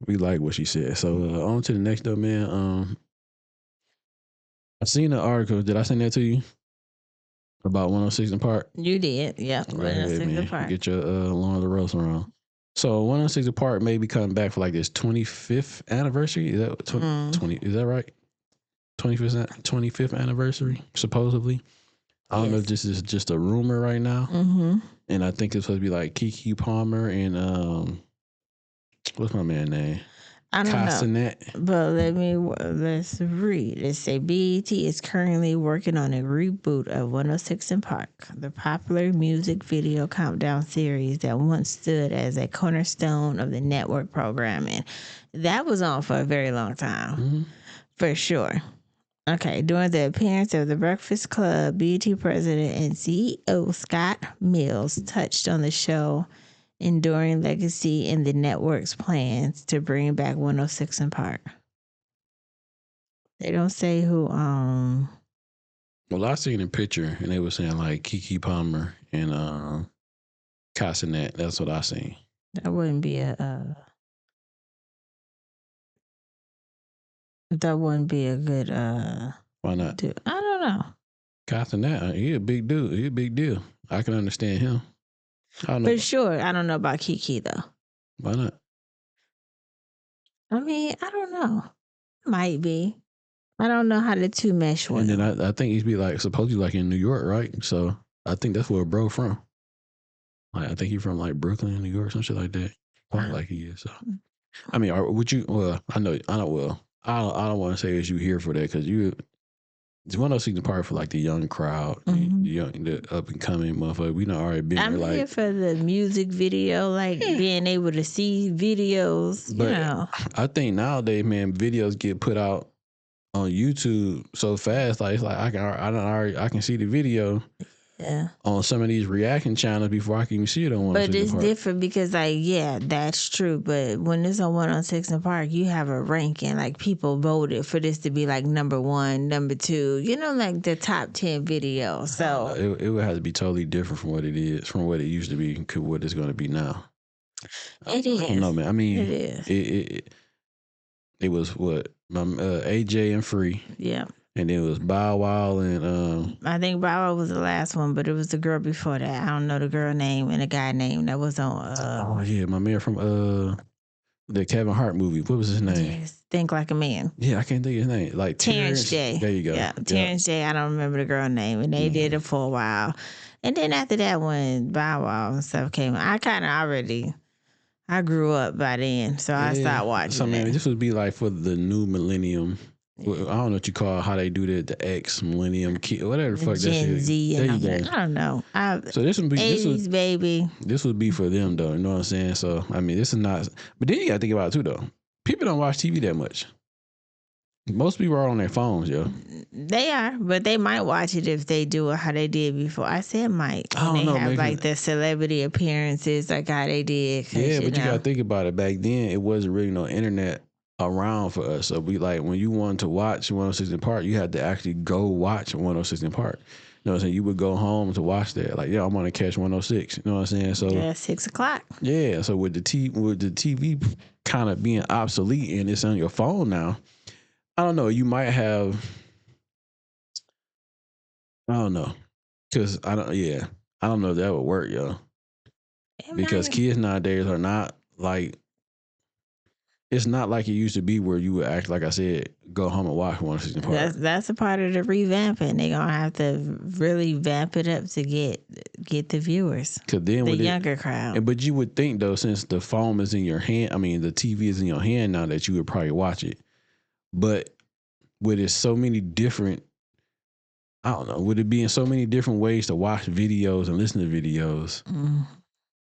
we like what she said. So on to the next though, man. I seen an article. Did I send that to you? About 106 in Park? You did, yeah. 106 in Park. Get your Lauren LaRose around. So 106 in Park may be coming back for like this 25th anniversary. Is that 20? Is that right? 25th anniversary, supposedly. I don't know if this is just a rumor right now. Mm-hmm. And I think it's supposed to be like Keke Palmer and what's my man's name? I don't know. But let's read. It say BET is currently working on a reboot of 106 in Park, the popular music video countdown series that once stood as a cornerstone of the network programming. That was on for a very long time, for sure. Okay, during the appearance of The Breakfast Club, BET president and CEO Scott Mills touched on the show enduring legacy and the network's plans to bring back 106 in Park. They don't say who. Well, I seen a picture and they were saying like Keke Palmer and Cassinet. That's what I seen. That wouldn't be a. That wouldn't be a good. Why not? Dude. I don't know. Cassinet, he a big dude. He a big deal. I can understand him. For sure. I don't know about Keke though. Why not? I mean, I don't know. Might be. I don't know how the two mesh well. And then I think he'd be like supposedly like in New York, right? So I think that's where bro from. Like I think he's from like Brooklyn, New York, some shit like that. Quite like he is. So I mean, would you? Well, I know. Well, I don't want to say as you here for that because it's one of those things part for like the young crowd, the up and coming motherfucker. We done already been I'm there, here for the music video, like being able to see videos. But I think nowadays, man, videos get put out on YouTube so fast. Like it's like I can see the video Yeah. on some of these reaction channels before I can even see it on 106 But it's Park. different because, like, yeah, that's true. But when it's on 106 and Park, you have a ranking. Like, people voted for this to be like number 1, number 2. You know, like the top 10 videos. So It would have to be totally different from what it is, from what it used to be, to what it's going to be now. it is. I don't know, man. I mean, It is. It was what AJ and Free, Yeah. and then it was Bow Wow and I think Bow Wow was the last one, but it was the girl before that. I don't know the girl name and the guy name that was on. oh yeah, my man from the Kevin Hart movie. What was his name? Yes, Think Like a Man. Yeah, I can't think of his name. Like Terrence J. There you go. Yeah, Terrence J. I don't remember the girl name, and they did it for a while. And then after that, when Bow Wow and stuff came, I kind of already, I grew up by then, so I stopped watching So man, it. this would be like for the new millennium. Well, I don't know what you call how they do the X millennium kid, whatever the fuck that Gen shit. Z, There and you I'm go. like, I don't know. So this would be 80s baby. this would be for them though. You know what I'm saying? So I mean, this is not. But then you got to think about it too though. People don't watch TV that much. Most people are on their phones, yo. They are, but they might watch it if they do it how they did before. I said might. I don't When they know, have man, like the celebrity appearances, like how they did. 'Cause, Yeah, but you know, gotta think about it. Back then, it wasn't really no internet around for us. So we like when you wanted to watch 106 in Park, you had to actually go watch 106 in Park. You know what I'm saying? You would go home to watch that. Like, yeah, I'm gonna catch 106. You know what I'm saying? So yeah, 6 o'clock. yeah. So with the TV kind of being obsolete and it's on your phone now, I don't know. You might have. I don't know, cause I don't. Yeah, I don't know if that would work, yo. Because kids nowadays are not like. It's not like it used to be where you would act like I said, go home and watch 106 in Park. That's a part of the revamping. They're gonna have to really vamp it up to get the viewers, Cause then the with younger crowd. But you would think though, since the phone is in your hand, I mean the TV is in your hand now, that you would probably watch it. But with it so many different, I don't know, would it be in so many different ways to watch videos and listen to videos?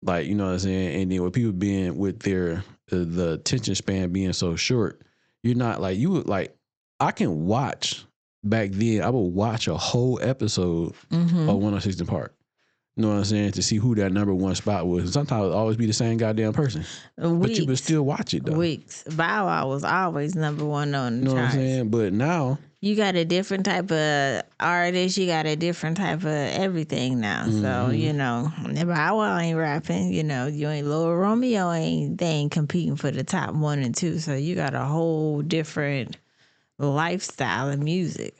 Like, you know what I'm saying? And then with people being with their the attention span being so short, you're not like you would like. I can watch back then. I would watch a whole episode of 106 in Park. You know what I'm saying? To see who that number 1 spot was. Sometimes it would always be the same goddamn person. But you would still watch it though. Weeks. Bow Wow was always number 1 on the You know charts. what I'm saying? But now You got a different type of artist. You got a different type of everything now. So, you know, Bow Wow ain't rapping. You know, you ain't Lil Romeo they ain't competing for the top 1 and 2. So you got a whole different lifestyle of music.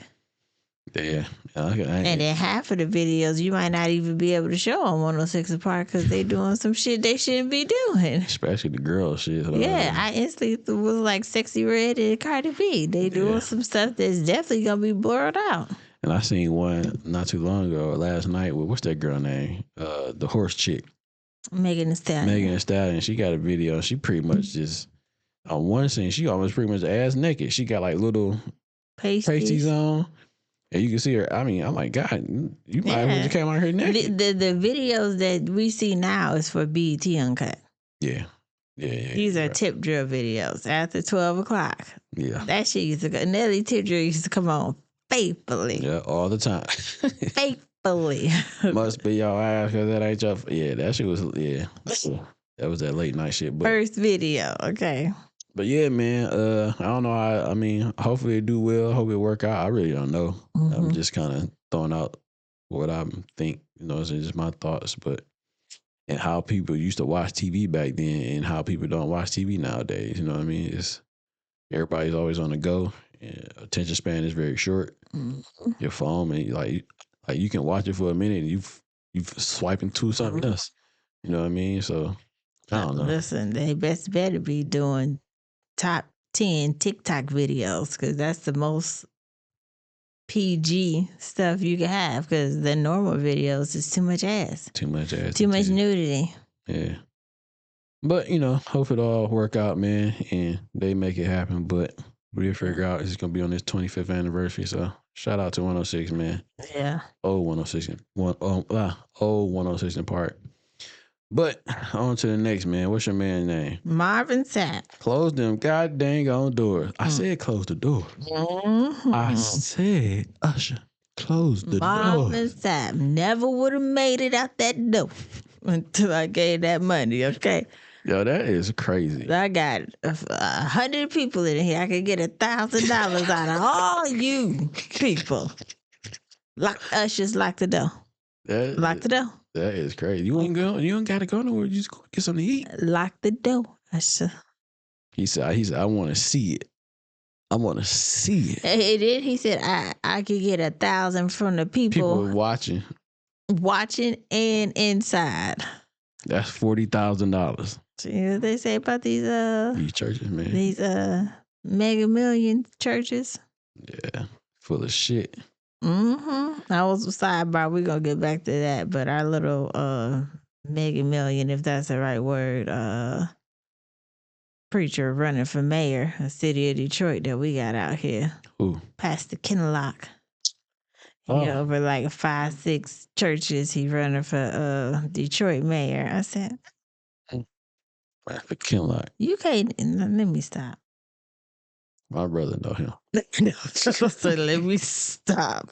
yeah, And then half of the videos you might not even be able to show on 106 in Park because they doing some shit they shouldn't be doing. especially the girl shit. Yeah, I instantly was like Sexy Red and Cardi B. They doing some stuff that's definitely gonna be blurred out. And I seen one not too long ago, last night. With what's that girl name? The horse chick, Megan Thee Stallion. Megan Thee Stallion. She got a video. She pretty much just on one scene. She almost pretty much ass naked. She got like little pasties on, and you can see her. I mean, I'm like, God, you might have just came out here naked. The videos that we see now is for BET Uncut. Yeah. These are tip drill videos after 12 o'clock. Yeah. That shit used to go. Nelly tip drill used to come on faithfully. Yeah, all the time. Faithfully. Must be y'all ass because that ain't your. Yeah, that shit was. Yeah, that was that late night shit. But First video, okay. But yeah, man. I don't know. I mean, hopefully it do well. Hope it work out. I really don't know. I'm just kind of throwing out what I think. You know, it's just my thoughts. But and how people used to watch TV back then, and how people don't watch TV nowadays. You know what I mean? It's everybody's always on the go. And attention span is very short. Your phone, and like you can watch it for a minute, and you've swiping to something else. You know what I mean? So I don't know. Listen, they better be doing top 10 TikTok videos because that's the most PG stuff you can have because the normal videos is too much ass. Too much ass. Too much nudity. Yeah. But, you know, hope it all work out, man, and they make it happen. But we'll figure out it's going to be on this 25th anniversary. So shout out to 106, man. Yeah. Old 106. Old 106 in Park. But on to the next, man. What's your man's name? Marvin Sapp. Close them god dang on doors. I said close the door. I said usher. Close the Mom door. and Sam never would have made it out that door until I gave that money, okay? Yo, that is crazy. I got 100 people in here. I could get $1,000 out of all you people. Lock ushers, lock the door. Lock the door. That is crazy. You ain't go. You don't gotta go nowhere. You just go get something to eat. Lock the door, usher. He said, I want to see it. I want to see it. He did. He said, I could get 1,000 from the people watching and inside. That's $40,000. See what they say about these churches, man. These mega million churches. Yeah, full of shit. That was a sidebar. We're gonna get back to that, but our little mega million, if that's the right word, preacher running for mayor, a city of Detroit that we got out here. Who? Pastor Kinlock. Over like 5-6 churches, he running for Detroit mayor. I said, Pastor Kinlock. You can't. Let me stop. My brother know him. So let me stop.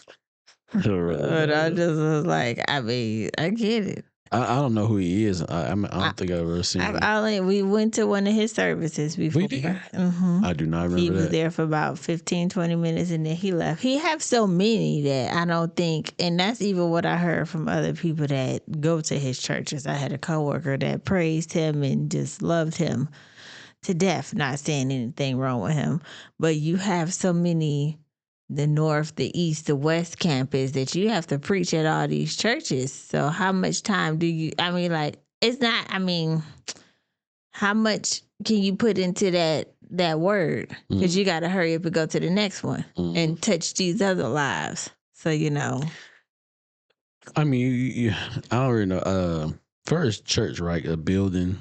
But I just was like, I mean, I get it. I don't know who he is. I don't think I've ever seen him. We went to one of his services before. We did? I do not remember He was that. there for about 15-20 minutes and then he left. He have so many that I don't think, and that's even what I heard from other people that go to his churches. I had a coworker that praised him and just loved him to death, not saying anything wrong with him. But you have so many, the north, the east, the west campus, that you have to preach at all these churches. So how much time do you, it's not, how much can you put into that word? Because you got to hurry up and go to the next one and touch these other lives. So, I don't really know. First church, right? A building,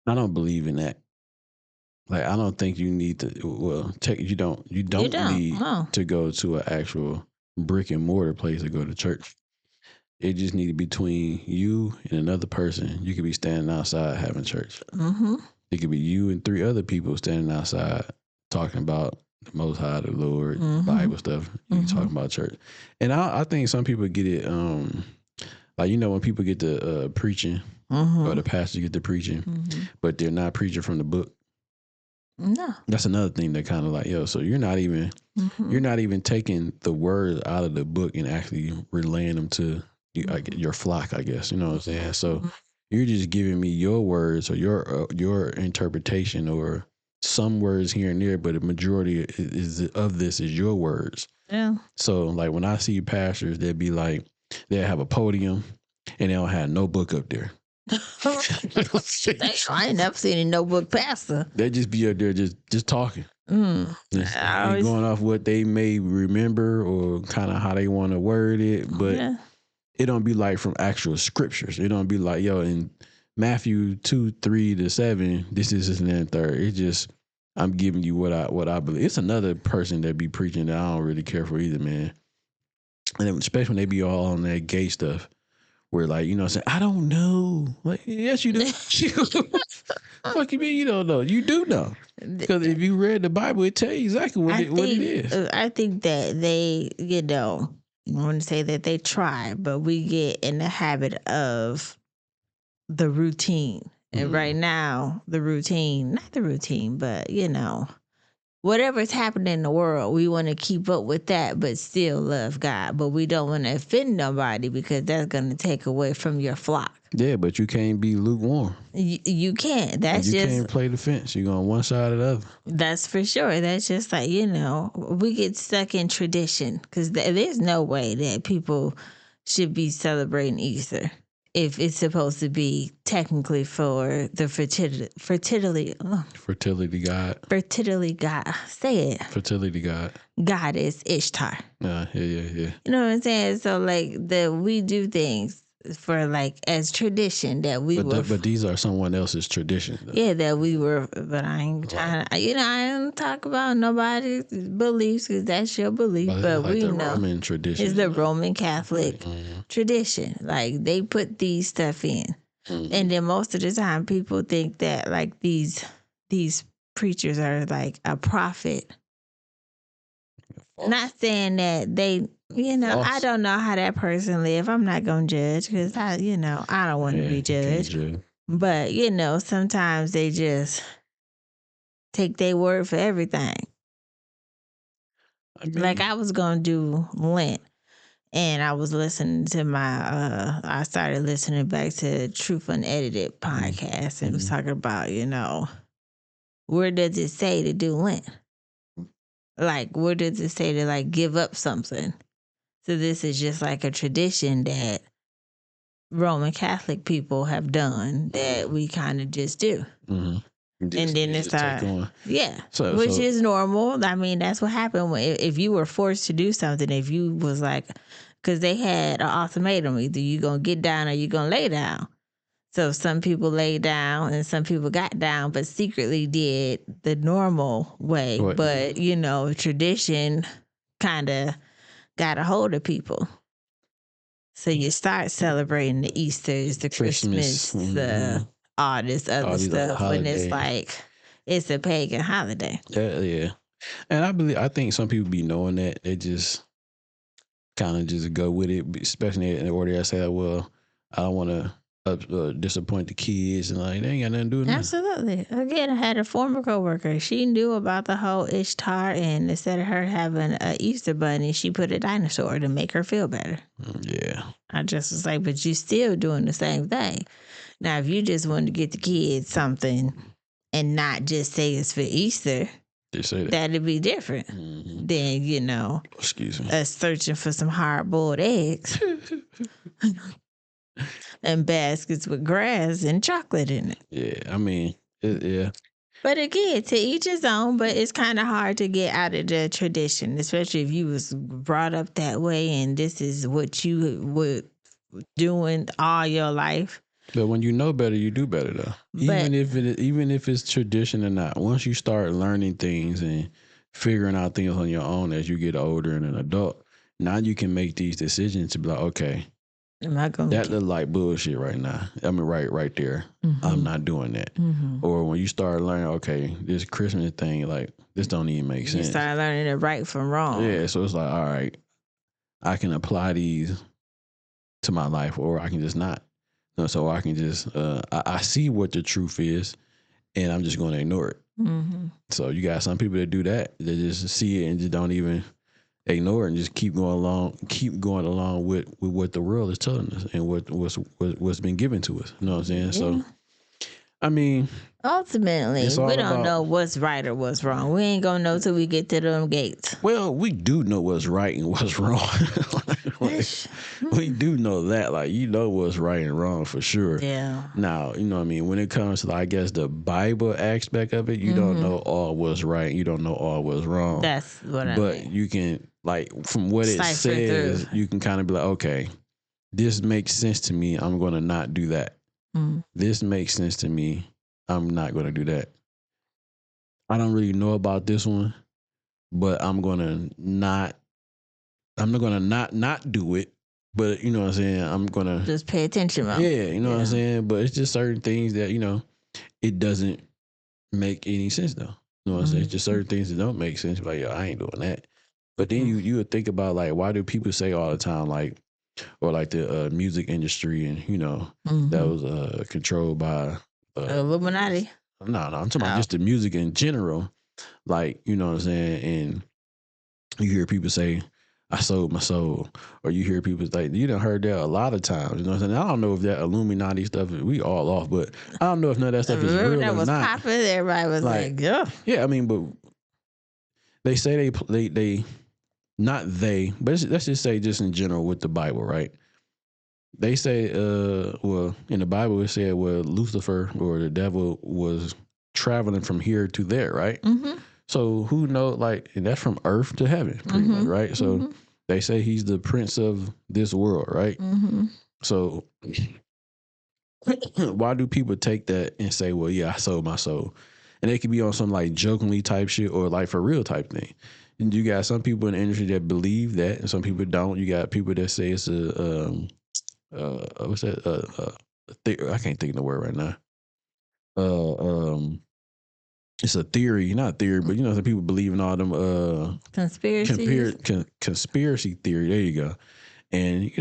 I don't believe in that. Like, I don't think you need to. Well, you don't need to go to an actual brick and mortar place to go to church. It just need to be between you and another person. You could be standing outside having church. It could be you and 3 other people standing outside talking about the Most High, the Lord, Bible stuff. You talking about church, and I think some people get it. When people get to preaching, or the pastor get to preaching, but they're not preaching from the book. No, that's another thing that kind of like, so you're not even taking the words out of the book and actually relaying them to your flock, I guess. You know what I'm saying? So you're just giving me your words or your interpretation or some words here and there, but the majority of this is your words. Yeah. So like when I see pastors, they'll be like, they'll have a podium and they don't have no book up there. I ain't never seen a notebook pastor. They just be up there just talking. Going off what they may remember or kind of how they want to word it, but it don't be like from actual scriptures. It don't be like, in Matthew 2:3-7, this is and then third. It's just, I'm giving you what I believe. It's another person that be preaching that I don't really care for either, man. And especially when they be all on that gay stuff. Where say, I don't know. Like, yes, you do. Fuck you mean you don't know? You do know. Because if you read the Bible, it tells you exactly what it is. I think that they, I want to say that they try, but we get in the habit of the routine. And right now, not the routine, but, whatever's happening in the world, we want to keep up with that, but still love God. But we don't want to offend nobody because that's going to take away from your flock. Yeah, but you can't be lukewarm. You can't. You can't play the fence. You're on one side or the other. That's for sure. That's just like, we get stuck in tradition because there's no way that people should be celebrating Easter if it's supposed to be technically for the fertility god. Say it. Fertility god. Goddess Ishtar. Yeah. You know what I'm saying? So we do things for as tradition that we but these are someone else's tradition. Though. Yeah, that we were. But I ain't trying. I don't talk about nobody's beliefs because that's your belief. But we know Roman tradition. It's the Roman Catholic tradition. Like they put these stuff in, and then most of the time people think that these preachers are like a prophet. Not saying that they, I don't know how that person live. I'm not gonna judge because I don't want to be judged. But sometimes they just take their word for everything. Like I was gonna do Lent, and I was listening to I started listening back to Truth Unedited podcast, and it was talking about where does it say to do Lent? Like, where does it say to like give up something? So this is just like a tradition that Roman Catholic people have done that we kind of just do. And then it's which is normal. I mean, that's what happened if you were forced to do something. If you was like, because they had an ultimatum: either you gonna get down or you gonna lay down. So some people laid down and some people got down, but secretly did the normal way. What? But tradition kind of got a hold of people. So you start celebrating the Easters, the Christmas, all this other stuff when it's like it's a pagan holiday. Yeah. And I think some people be knowing that. They just kind of just go with it, especially in the order I say, well, I don't want to disappoint the kids, and like they ain't got nothing to do with that. Absolutely. Again, I had a former coworker. She knew about the whole Ishtar, and instead of her having an Easter bunny, she put a dinosaur to make her feel better. Yeah. I just was like, but you still doing the same thing. Now, if you just wanted to get the kids something and not just say it's for Easter, that'd be different than, excuse me, us searching for some hard-boiled eggs. And baskets with grass and chocolate in it. Yeah, I mean, yeah. But again, to each his own, but it's kind of hard to get out of the tradition, especially if you was brought up that way and this is what you were doing all your life. But when you know better, you do better, though. Even if it's tradition or not, once you start learning things and figuring out things on your own as you get older and an adult, now you can make these decisions to be like, okay, that look like bullshit right now. I mean, right there. I'm not doing that. Or when you start learning, okay, this Christmas thing, like, this don't even make sense. You start learning it right from wrong. Yeah, so it's like, all right, I can apply these to my life, or I can just not. So I can just, I see what the truth is, and I'm just going to ignore it. So you got some people that do that. They just see it and just don't even ignore it and just keep going along with what the world is telling us and what's been given to us. You know what I'm saying? Yeah. So, I mean, ultimately, we don't know what's right or what's wrong. We ain't gonna know till we get to them gates. Well, we do know what's right and what's wrong. We do know that, like, what's right and wrong for sure. Yeah. Now, you know what I mean? When it comes to, I guess, the Bible aspect of it, you don't know all what's right. You don't know all what's wrong. That's what I mean. But you can, like, from what it says, you can kind of be like, okay, this makes sense to me. I'm going to not do that. This makes sense to me. I'm not going to do that. I don't really know about this one, but I'm going to not do it. But you know what I'm saying? I'm going to just pay attention. Yeah, you know what I'm saying? But it's just certain things that, it doesn't make any sense though. You know what I'm saying? It's just certain things that don't make sense. Like, yo, I ain't doing that. But then you would think about, like, why do people say all the time, like, or like the music industry and, that was controlled by Illuminati. No, I'm talking about just the music in general. Like, you know what I'm saying? And you hear people say, I sold my soul. Or you hear people like, you done heard that a lot of times. You know what I'm saying? I don't know if that Illuminati stuff, we all off, but I don't know if none of that stuff is real that or was not. Popular, everybody was like, yeah. Yeah, I mean, but they say they not they, but let's just say just in general with the Bible, right? They say, well, in the Bible it said, well, Lucifer or the devil was traveling from here to there, right? So who knows, like, and that's from earth to heaven, pretty much, right? So they say he's the prince of this world, right? So why do people take that and say, well, yeah, I sold my soul? And it could be on some like jokingly type shit or like for real type thing. And you got some people in the industry that believe that, and some people don't. You got people that say it's what's that? I can't think of the word right now. it's a theory, not theory, but some people believe in all them Conspiracies. conspiracy theory. There you go. And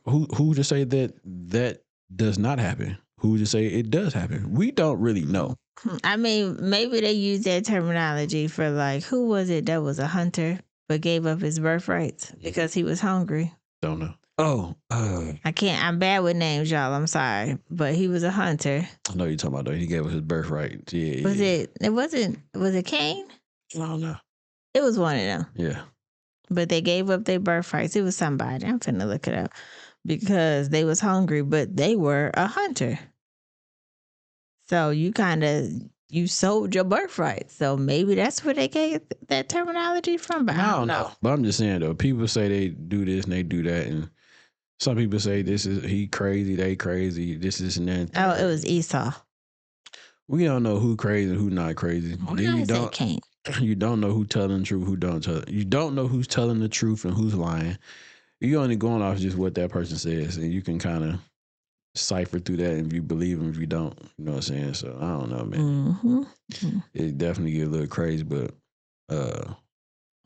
who to say that does not happen? Who to say it does happen? We don't really know. I mean, maybe they use that terminology for like, who was it that was a hunter but gave up his birthrights because he was hungry? Don't know. Oh, I'm bad with names, y'all. I'm sorry, but he was a hunter. I know you're talking about though. He gave us his birthright. Yeah. Was it Cain? I don't know. It was one of them. Yeah. But they gave up their birthrights. It was somebody. I'm finna look it up because they was hungry, but they were a hunter. So you sold your birthright. So maybe that's where they get that terminology from. But I don't know. But I'm just saying though, people say they do this and they do that, and some people say he crazy, they crazy, this and that. Oh, it was Esau. We don't know who crazy and who not crazy. Then you don't know who telling the truth, who don't tell. You don't know who's telling the truth and who's lying. You're only going off just what that person says, and you can kind of cipher through that if you believe them, if you don't. You know what I'm saying? So I don't know, man. Mm-hmm. It definitely get a little crazy, but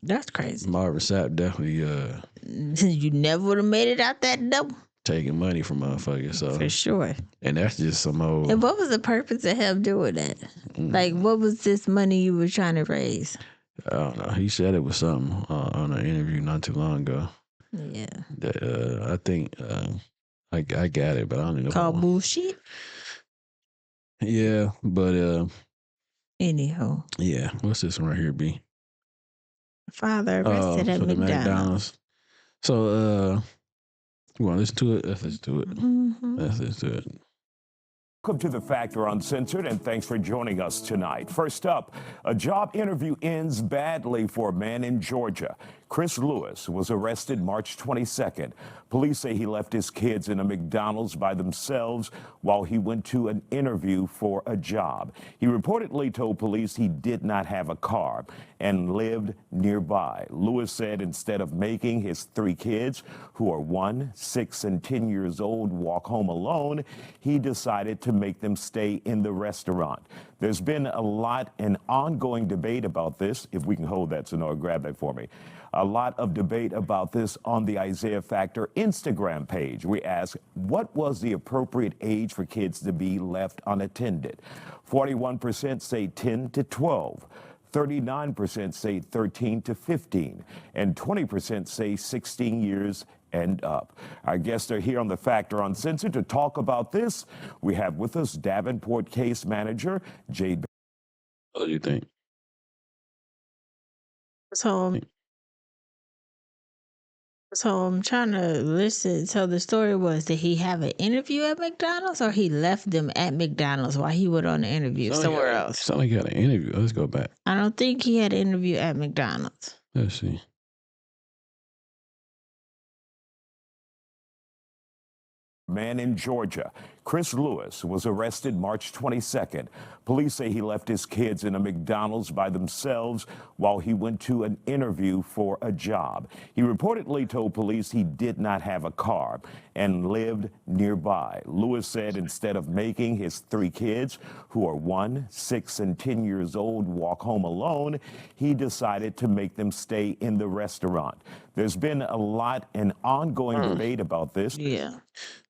that's crazy. Marvin Sapp definitely you never would have made it out that door. Taking money from motherfuckers, so for sure. And that's just some old. And what was the purpose of him doing that? Like, what was this money you were trying to raise? I don't know. He said it was something on an interview not too long ago. Yeah. That I think I got it, but I don't know. Called bullshit. Yeah, but anyhow. Yeah, what's this one right here, B? Father arrested at McDonald's. So you want to listen to it? Let's listen to it. Mm-hmm. Let's listen to it. Welcome to The Factor Uncensored, and thanks for joining us tonight. First up, a job interview ends badly for a man in Georgia. Chris Lewis was arrested March 22nd. Police say he left his kids in a McDonald's by themselves while he went to an interview for a job. He reportedly told police he did not have a car and lived nearby. Lewis said instead of making his 3 kids, who are 1, 6, and 10 years old, walk home alone, he decided to make them stay in the restaurant. There's been a lot and ongoing debate about this. If we can hold that, Sonora, grab that for me. A lot of debate about this on the Isaiah Factor Instagram page. We asked, what was the appropriate age for kids to be left unattended? 41% say 10 to 12. 39% say 13 to 15, and 20% say 16 years and up. Our guests are here on The Factor Uncensored to talk about this. We have with us Davenport case manager Jade. What do you think? So I'm trying to listen. So the story was, did he have an interview at McDonald's, or he left them at McDonald's while he went on the interview somewhere else? Sound like he had an interview. Let's go back. I don't think he had an interview at McDonald's. Let's see. Man in Georgia, Chris Lewis, was arrested March 22nd. Police say he left his kids in a McDonald's by themselves while he went to an interview for a job. He reportedly told police he did not have a car and lived nearby. Lewis said instead of making his 3 kids, who are 1, 6, and 10 years old, walk home alone, he decided to make them stay in the restaurant. There's been a lot and ongoing debate about this. Yeah.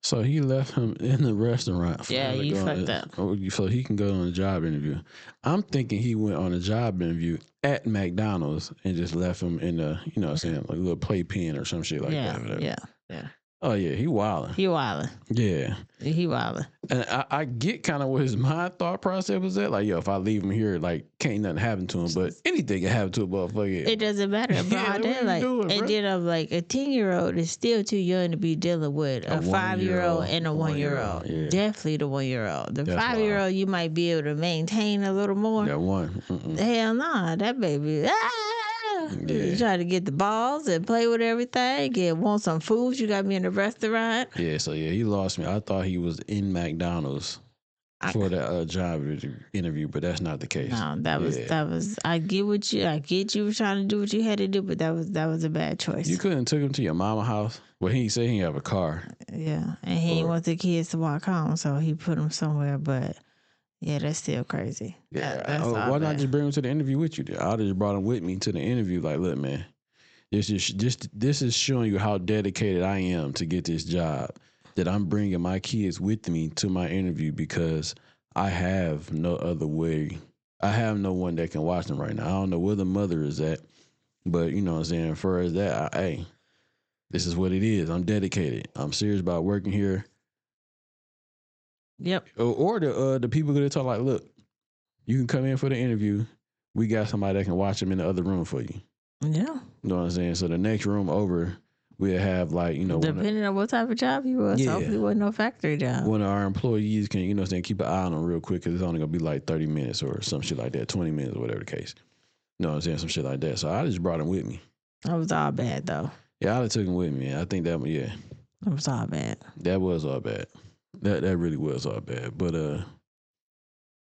So he left him in the restaurant. Yeah, you fucked up. So he can go on a job interview. I'm thinking he went on a job interview at McDonald's and just left him in the, you know what I'm saying, like a little playpen or some shit like that. Yeah. Oh, yeah, he wildin'. Yeah. He wildin'. And I get kind of what his mind thought process was at. Like, yo, if I leave him here, like, can't nothing happen to him. But anything can happen to a motherfucker. It doesn't matter. Bro. Yeah, And then I'm like, a 10-year-old is still too young to be dealing with a 5-year-old and a 1-year-old. Yeah. Definitely the 1-year-old. The That's 5-year-old, you might be able to maintain a little more. That one. Hell nah, that baby. You try to get the balls and play with everything. Want some food? You got me in the restaurant. Yeah, so he lost me. I thought he was in McDonald's for the job interview, but that's not the case. No, that was. I get you were trying to do what you had to do, but that was a bad choice. You couldn't took him to your mama's house. Well, he said he didn't have a car. Yeah, and he didn't want the kids to walk home, so he put them somewhere. But Yeah, that's still crazy. Yeah. That's all Why not bad. just bring him to the interview with you? I just brought him with me to the interview. Like, look, man, this is showing you how dedicated I am to get this job. That I'm bringing my kids with me to my interview because I have no other way. I have no one that can watch them right now. I don't know where the mother is at, but you know what I'm saying. As far as that, hey, this is what it is. I'm dedicated. I'm serious about working here. Yep. Or the people that talk like, look, you can come in for the interview. We got somebody that can watch them in the other room for you. Yeah. You know what I'm saying? So the next room over, we'll have like, depending on what type of job you was. Yeah. Hopefully it wasn't no factory job. one of our employees can, you know what I'm saying, keep an eye on them real quick because it's only going to be like 30 minutes or some shit like that, 20 minutes or whatever the case. You know what I'm saying? Some shit like that. So I just brought him with me. That was all bad though. Yeah, I took him with me. I think that, yeah. It was all bad. That was all bad. That really was all bad. But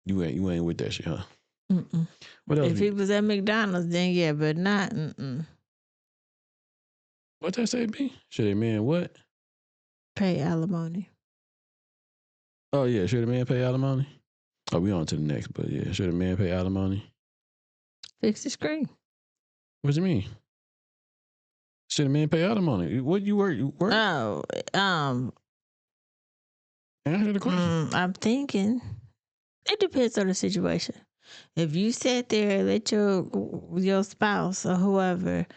you ain't with that shit, huh? Mm-mm. What else? If he was at McDonald's, then yeah, but not. What that say, B? Should a man what? Pay alimony. Oh yeah, should a man pay alimony? Oh, we on to the next, but yeah, should a man pay alimony? Fix the screen. What you mean? Should a man pay alimony? What you work? Oh, Answer the question. I'm thinking it depends on the situation. If you sat there and let your spouse or whoever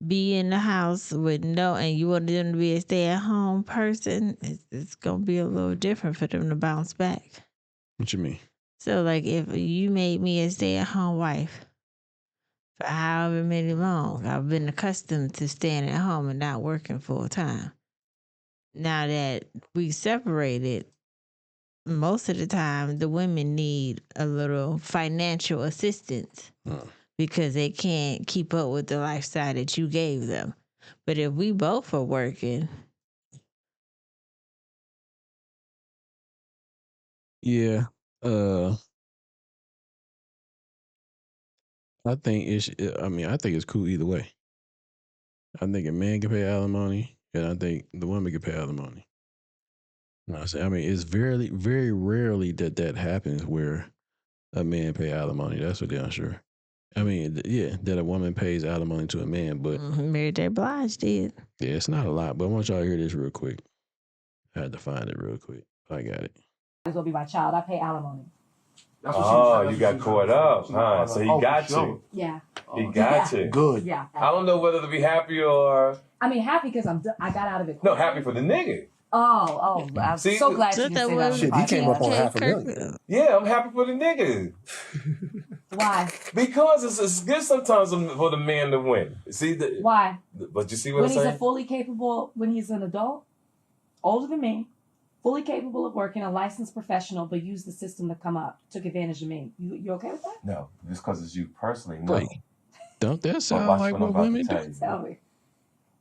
be in the house with and you want them to be a stay-at-home person, it's gonna be a little different for them to bounce back. What you mean? So, like, if you made me a stay-at-home wife for however many long, I've been accustomed to staying at home and not working full time. Now that we separated, most of the time the women need a little financial assistance because they can't keep up with the lifestyle that you gave them. But if we both are working, Yeah. I think I think it's cool either way. I think a man can pay alimony, and I think the woman can pay alimony. You know what I'm saying? I mean, it's very, very rarely that happens where a man pay alimony. That's for damn sure. I mean, yeah, that a woman pays alimony to a man, but Mary J. Blige did. yeah, it's not a lot. But I want y'all to hear this real quick. I had to find it real quick. I got it. This will be my child. I pay alimony. Oh, you got caught up, huh? So he got you. Yeah. He got you. Good. Yeah. I don't know whether to be happy or I mean, happy because I got out of it. no, happy for the nigga. I'm See, so glad so you that said was- Shit, he came up on $500,000. Yeah, I'm happy for the nigga Why? because it's good sometimes for the man to win. See, Why? but you see what When I'm he's saying? a fully capable, when he's an adult, older than me, fully capable of working, a licensed professional, but used the system to come up, took advantage of me. You okay with that? No, just because it's you personally. No. Wait, don't that But sound watch like what what I'm about women to do? tell you. Tell me.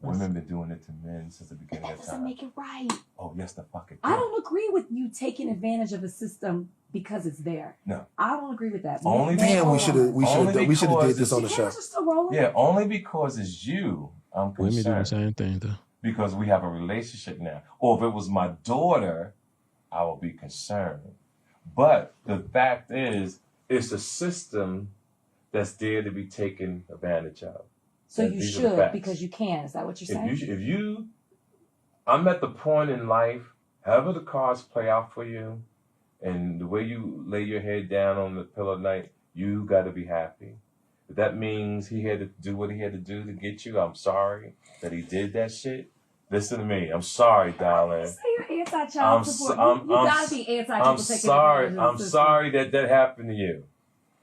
Women been doing it to men since the beginning That of doesn't time. make it right. Oh, yes, the fucking. I don't agree with you taking advantage of a system because it's there. No. I don't agree with that. Only Man, we should have Only we should have did because this on the Is show. cameras still rolling? Yeah, only because it's you. I'm Women do the concerned. same thing though. Because we have a relationship now. Or if it was my daughter, I would be concerned. But the fact is, it's a system that's there to be taken advantage of. So And you these are the should facts. because you can. Is that what you're saying? If you, I'm at the point in life, however the cards play out for you, and the way you lay your head down on the pillow at night, you got to be happy. If that means he had to do what he had to do to get you, I'm sorry that he did that shit. Listen to me. I'm sorry, darling. Say you're anti-child support. You gotta be anti-people I'm taking sorry. advantage of I'm the system. sorry that happened to you.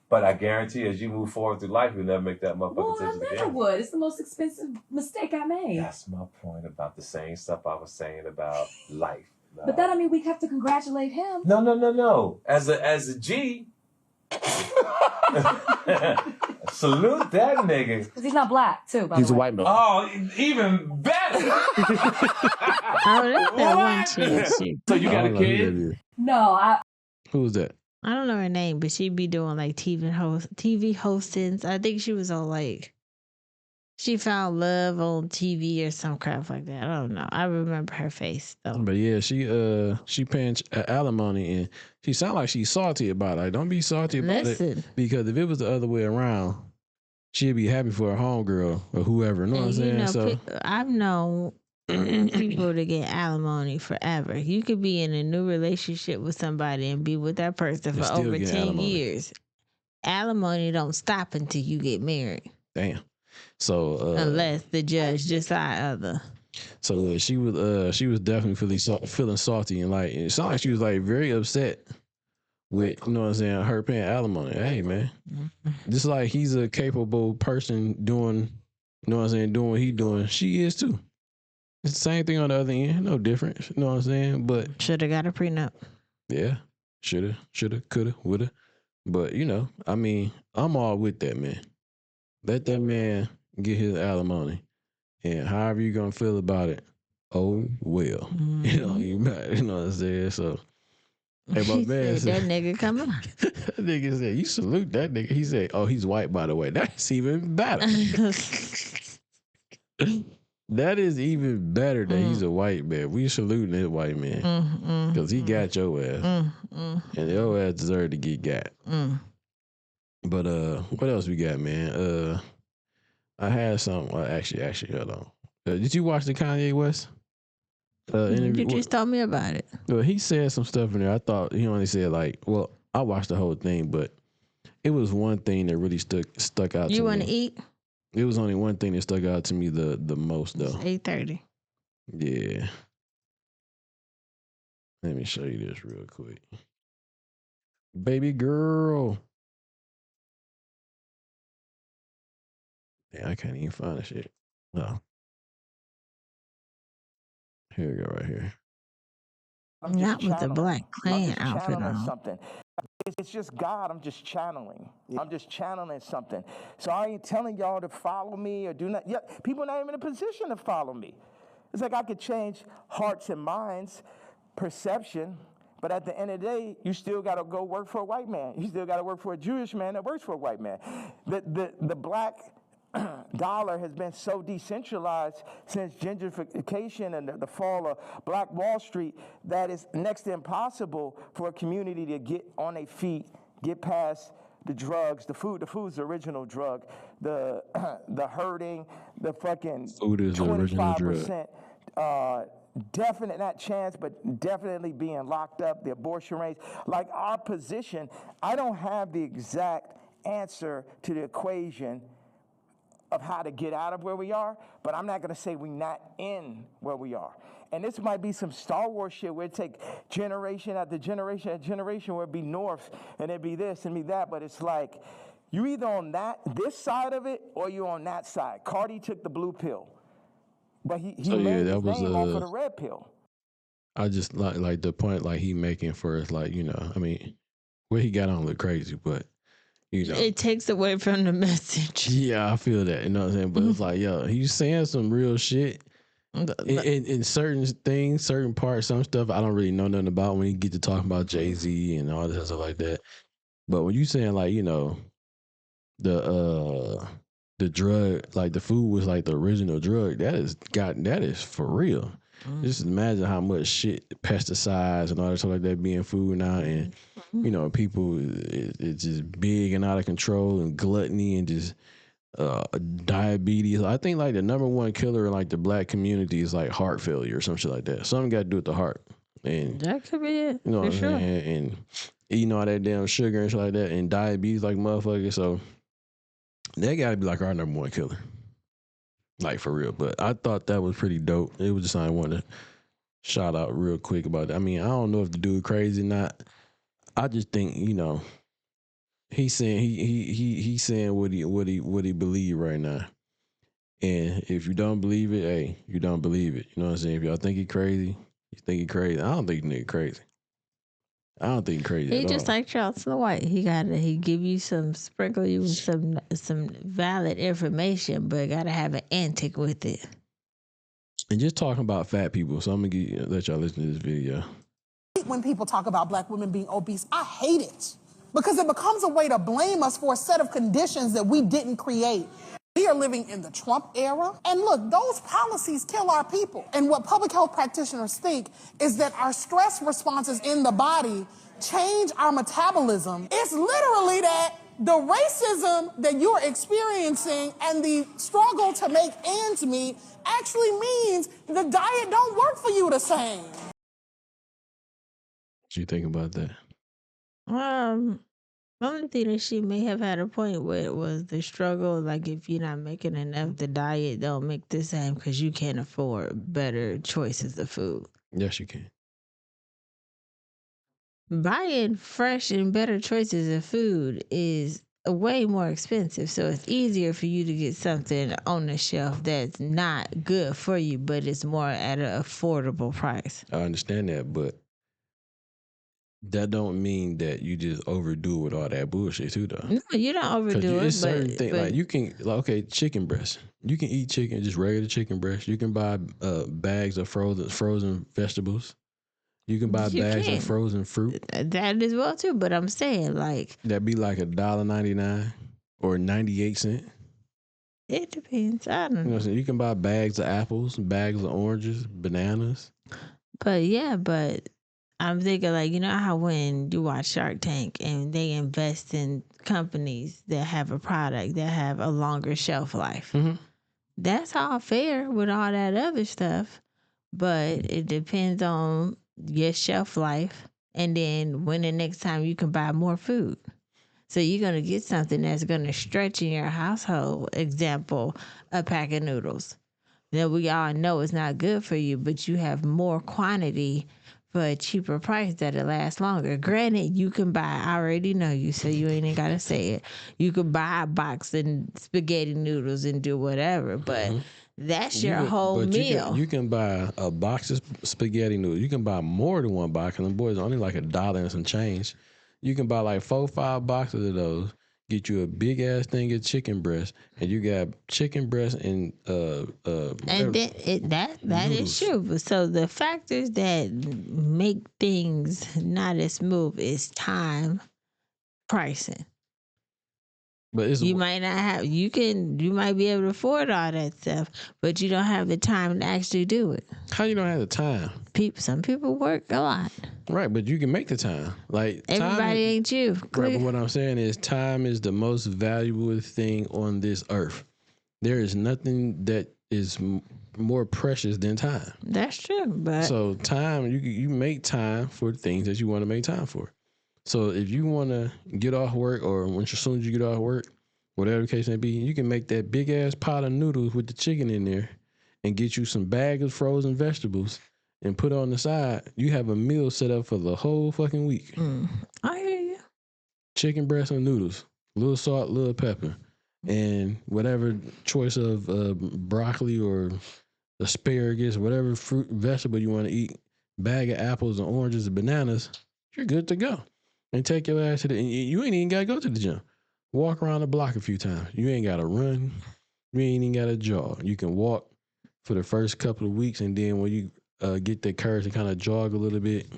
But I guarantee as you move forward through life, you'll never make that motherfucking Well, I decision never again. would. It's the most expensive mistake I made. That's my point about the same stuff I was saying about life. But that, I mean, we have to congratulate him. No. As a G, salute that nigga. Because he's not black, too, by He's the a way. white man. Oh, even better. Oh, that's that one What? chick. She, So you I got a don't know who kid? that is. No, Who was that? I don't know her name, but she be doing like TV hostings. I think she was on like She found love on TV or some crap like that. I don't know. I remember her face though. But yeah, she paying alimony, and she sound like she's salty about it. Like, don't be salty about it, because if it was the other way around, she'd be happy for her homegirl or whoever. You know what I'm saying? So I've known people to get alimony forever. You could be in a new relationship with somebody and be with that person for over 10 years. Alimony don't stop until you get married. Damn. So unless the judge decide other. So she was definitely feeling salty, and like it sounded like she was like very upset with, you know what I'm saying, her paying alimony. Hey man, just like he's a capable person doing, you know what I'm saying, doing what he doing, she is too. It's the same thing on the other end, no difference. You know what I'm saying? But should have got a prenup. Yeah, shoulda, coulda, woulda. But you know, I mean, I'm all with that, man. Let that man get his alimony, and however you gonna feel about it, oh well. You know, you know what I'm saying? So, hey, my man said, that nigga come on. That nigga said, you salute that nigga. He said, oh, he's white, by the way. That's even better. That is even better that he's a white man. We saluting that white man because he got your ass, and your ass deserved to get got. But what else we got, man? I had something. Actually, hold on. Did you watch the Kanye West interview? You just told me about it. Well, he said some stuff in there. I thought he only said like, well, I watched the whole thing, but it was one thing that really stuck out to me. You want to eat? It was only one thing that stuck out to me the most, though. 8:30. Yeah. Let me show you this real quick. Baby girl. Yeah, I can't even find the shit. No. Here we go, right here. Not with the Black Klan outfit on. Something. It's just God. I'm just channeling. I'm just channeling something. So I ain't telling y'all to follow me or do not. Yeah, people are not even in a position to follow me. It's like I could change hearts and minds, perception, but at the end of the day, you still got to go work for a white man. You still got to work for a Jewish man that works for a white man. The black dollar has been so decentralized since gentrification and the fall of Black Wall Street that it's next to impossible for a community to get on their feet, get past the drugs, the food. The food's the original drug. The hurting, the fucking food is 25%. Definite, not chance, but definitely being locked up. The abortion rates, like our position. I don't have the exact answer to the equation of how to get out of where we are, but I'm not going to say we're not in where we are. And this might be some Star Wars shit where it take generation after generation after generation where it be North and it be this and be that, but it's like you either on this side of it or you on that side. Cardi took the blue pill, but he made his name off of the red pill. I just like the point like he making for us, like, you know, I mean, where he got on look crazy, but you know, it takes away from the message. Yeah, I feel that. You know what I'm saying? But it's like, yo, he's saying some real shit in certain things, certain parts, some stuff I don't really know nothing about when you get to talking about Jay-Z and all this stuff like that. But when you saying like, you know, the drug, like the food was like the original drug, that is for real. Just imagine how much shit, pesticides and all that stuff like that being food now, and you know, people, it's just big and out of control, and gluttony and just diabetes. I think like the number one killer in like the black community is like heart failure or some shit like that. Something got to do with the heart, and that could be it. You know what I'm saying? And eating all that damn sugar and shit like that, and diabetes like motherfuckers. So that got to be like our number one killer. Like for real, but I thought that was pretty dope. It was just something I wanted to shout out real quick about that. I mean, I don't know if the dude crazy or not. I just think, you know, he's saying he's saying what he believe right now. And if you don't believe it, hey, you don't believe it. You know what I'm saying? If y'all think he crazy, you think he crazy. I don't think nigga crazy. I don't think crazy. He just like Charleston White. He give you sprinkle you with some valid information, but gotta have an antic with it. And just talking about fat people, so I'm gonna let y'all listen to this video. When people talk about black women being obese, I hate it because it becomes a way to blame us for a set of conditions that we didn't create. We are living in the Trump era. And look, those policies kill our people. And what public health practitioners think is that our stress responses in the body change our metabolism. It's literally that the racism that you're experiencing and the struggle to make ends meet actually means the diet don't work for you the same. What you think about that? The only thing that she may have had a point with was the struggle. Like, if you're not making enough, the diet don't make the same because you can't afford better choices of food. Yes, you can. Buying fresh and better choices of food is way more expensive. So it's easier for you to get something on the shelf that's not good for you, but it's more at an affordable price. I understand that, but that don't mean that you just overdo it with all that bullshit too, though. No, you don't overdo it. It's certain things like you can, like, okay, chicken breast. You can eat chicken, just regular chicken breast. You can buy bags of frozen vegetables. You can buy bags of frozen fruit. That as well too, but I'm saying, like, that'd be like $1.99 or 98 cents. It depends. I don't know. You know what I'm saying? You can buy bags of apples, bags of oranges, bananas. But yeah, I'm thinking, like, you know how when you watch Shark Tank and they invest in companies that have a product that have a longer shelf life. Mm-hmm. That's all fair with all that other stuff, but it depends on your shelf life and then when the next time you can buy more food. So you're going to get something that's going to stretch in your household. Example, a pack of noodles. Now, we all know it's not good for you, but you have more quantity for a cheaper price that'll last longer. Granted, you can buy, I already know you, so you ain't even got to say it. You could buy a box of spaghetti noodles and do whatever, but that's your whole meal. You can buy a box of spaghetti noodles. You can buy more than one box, and the boys are only like $1 and some change. You can buy like 4 or 5 boxes of those. Get you a big ass thing of chicken breast, and you got chicken breast and and that is true. So the factors that make things not as smooth is time, pricing. But you might not have. You might be able to afford all that stuff, but you don't have the time to actually do it. How you don't have the time? Some people work a lot. Right, but you can make the time. Like, everybody ain't you. Right, but what I'm saying is time is the most valuable thing on this earth. There is nothing that is more precious than time. That's true, but so time, you make time for things that you want to make time for. So if you want to get off work, or as soon as you get off work, whatever the case may be, you can make that big ass pot of noodles with the chicken in there and get you some bags of frozen vegetables and put it on the side. You have a meal set up for the whole fucking week. I hear you. Chicken breast and noodles, little salt, little pepper, and whatever choice of broccoli or asparagus, whatever fruit, vegetable you want to eat, bag of apples and oranges and bananas, you're good to go. And take your ass to you ain't even got to go to the gym. Walk around the block a few times. You ain't got to run. You ain't even got to jog. You can walk for the first couple of weeks, and then when you get the courage to kind of jog a little bit,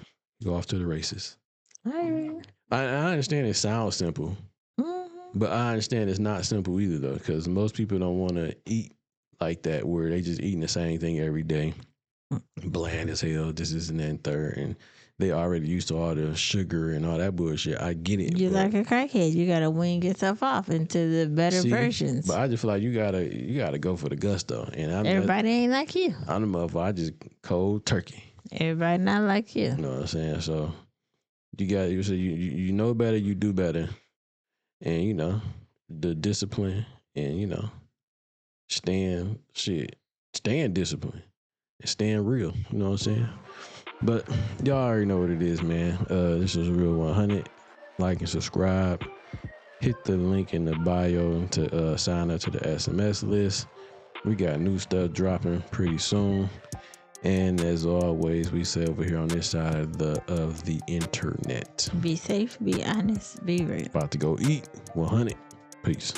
go off to the races. I understand it sounds simple, but I understand it's not simple either, though, because most people don't want to eat like that, where they just eating the same thing every day, bland as hell, this is and that and third, and they already used to all the sugar and all that bullshit. I get it. You're like a crackhead. You gotta wean yourself off into the better versions. But I just feel like you gotta go for the gusto. And everybody ain't like you. I'm the motherfucker. I just cold turkey. Everybody not like you. You know what I'm saying? So you know better, you do better, and you know the discipline, and you know staying disciplined and staying real. You know what I'm saying? But y'all already know what it is, man. This is Real 100. Like and subscribe. Hit the link in the bio to sign up to the SMS list. We got new stuff dropping pretty soon. And as always, we say over here on this side of the internet. Be safe, be honest, be real. About to go eat 100. Peace.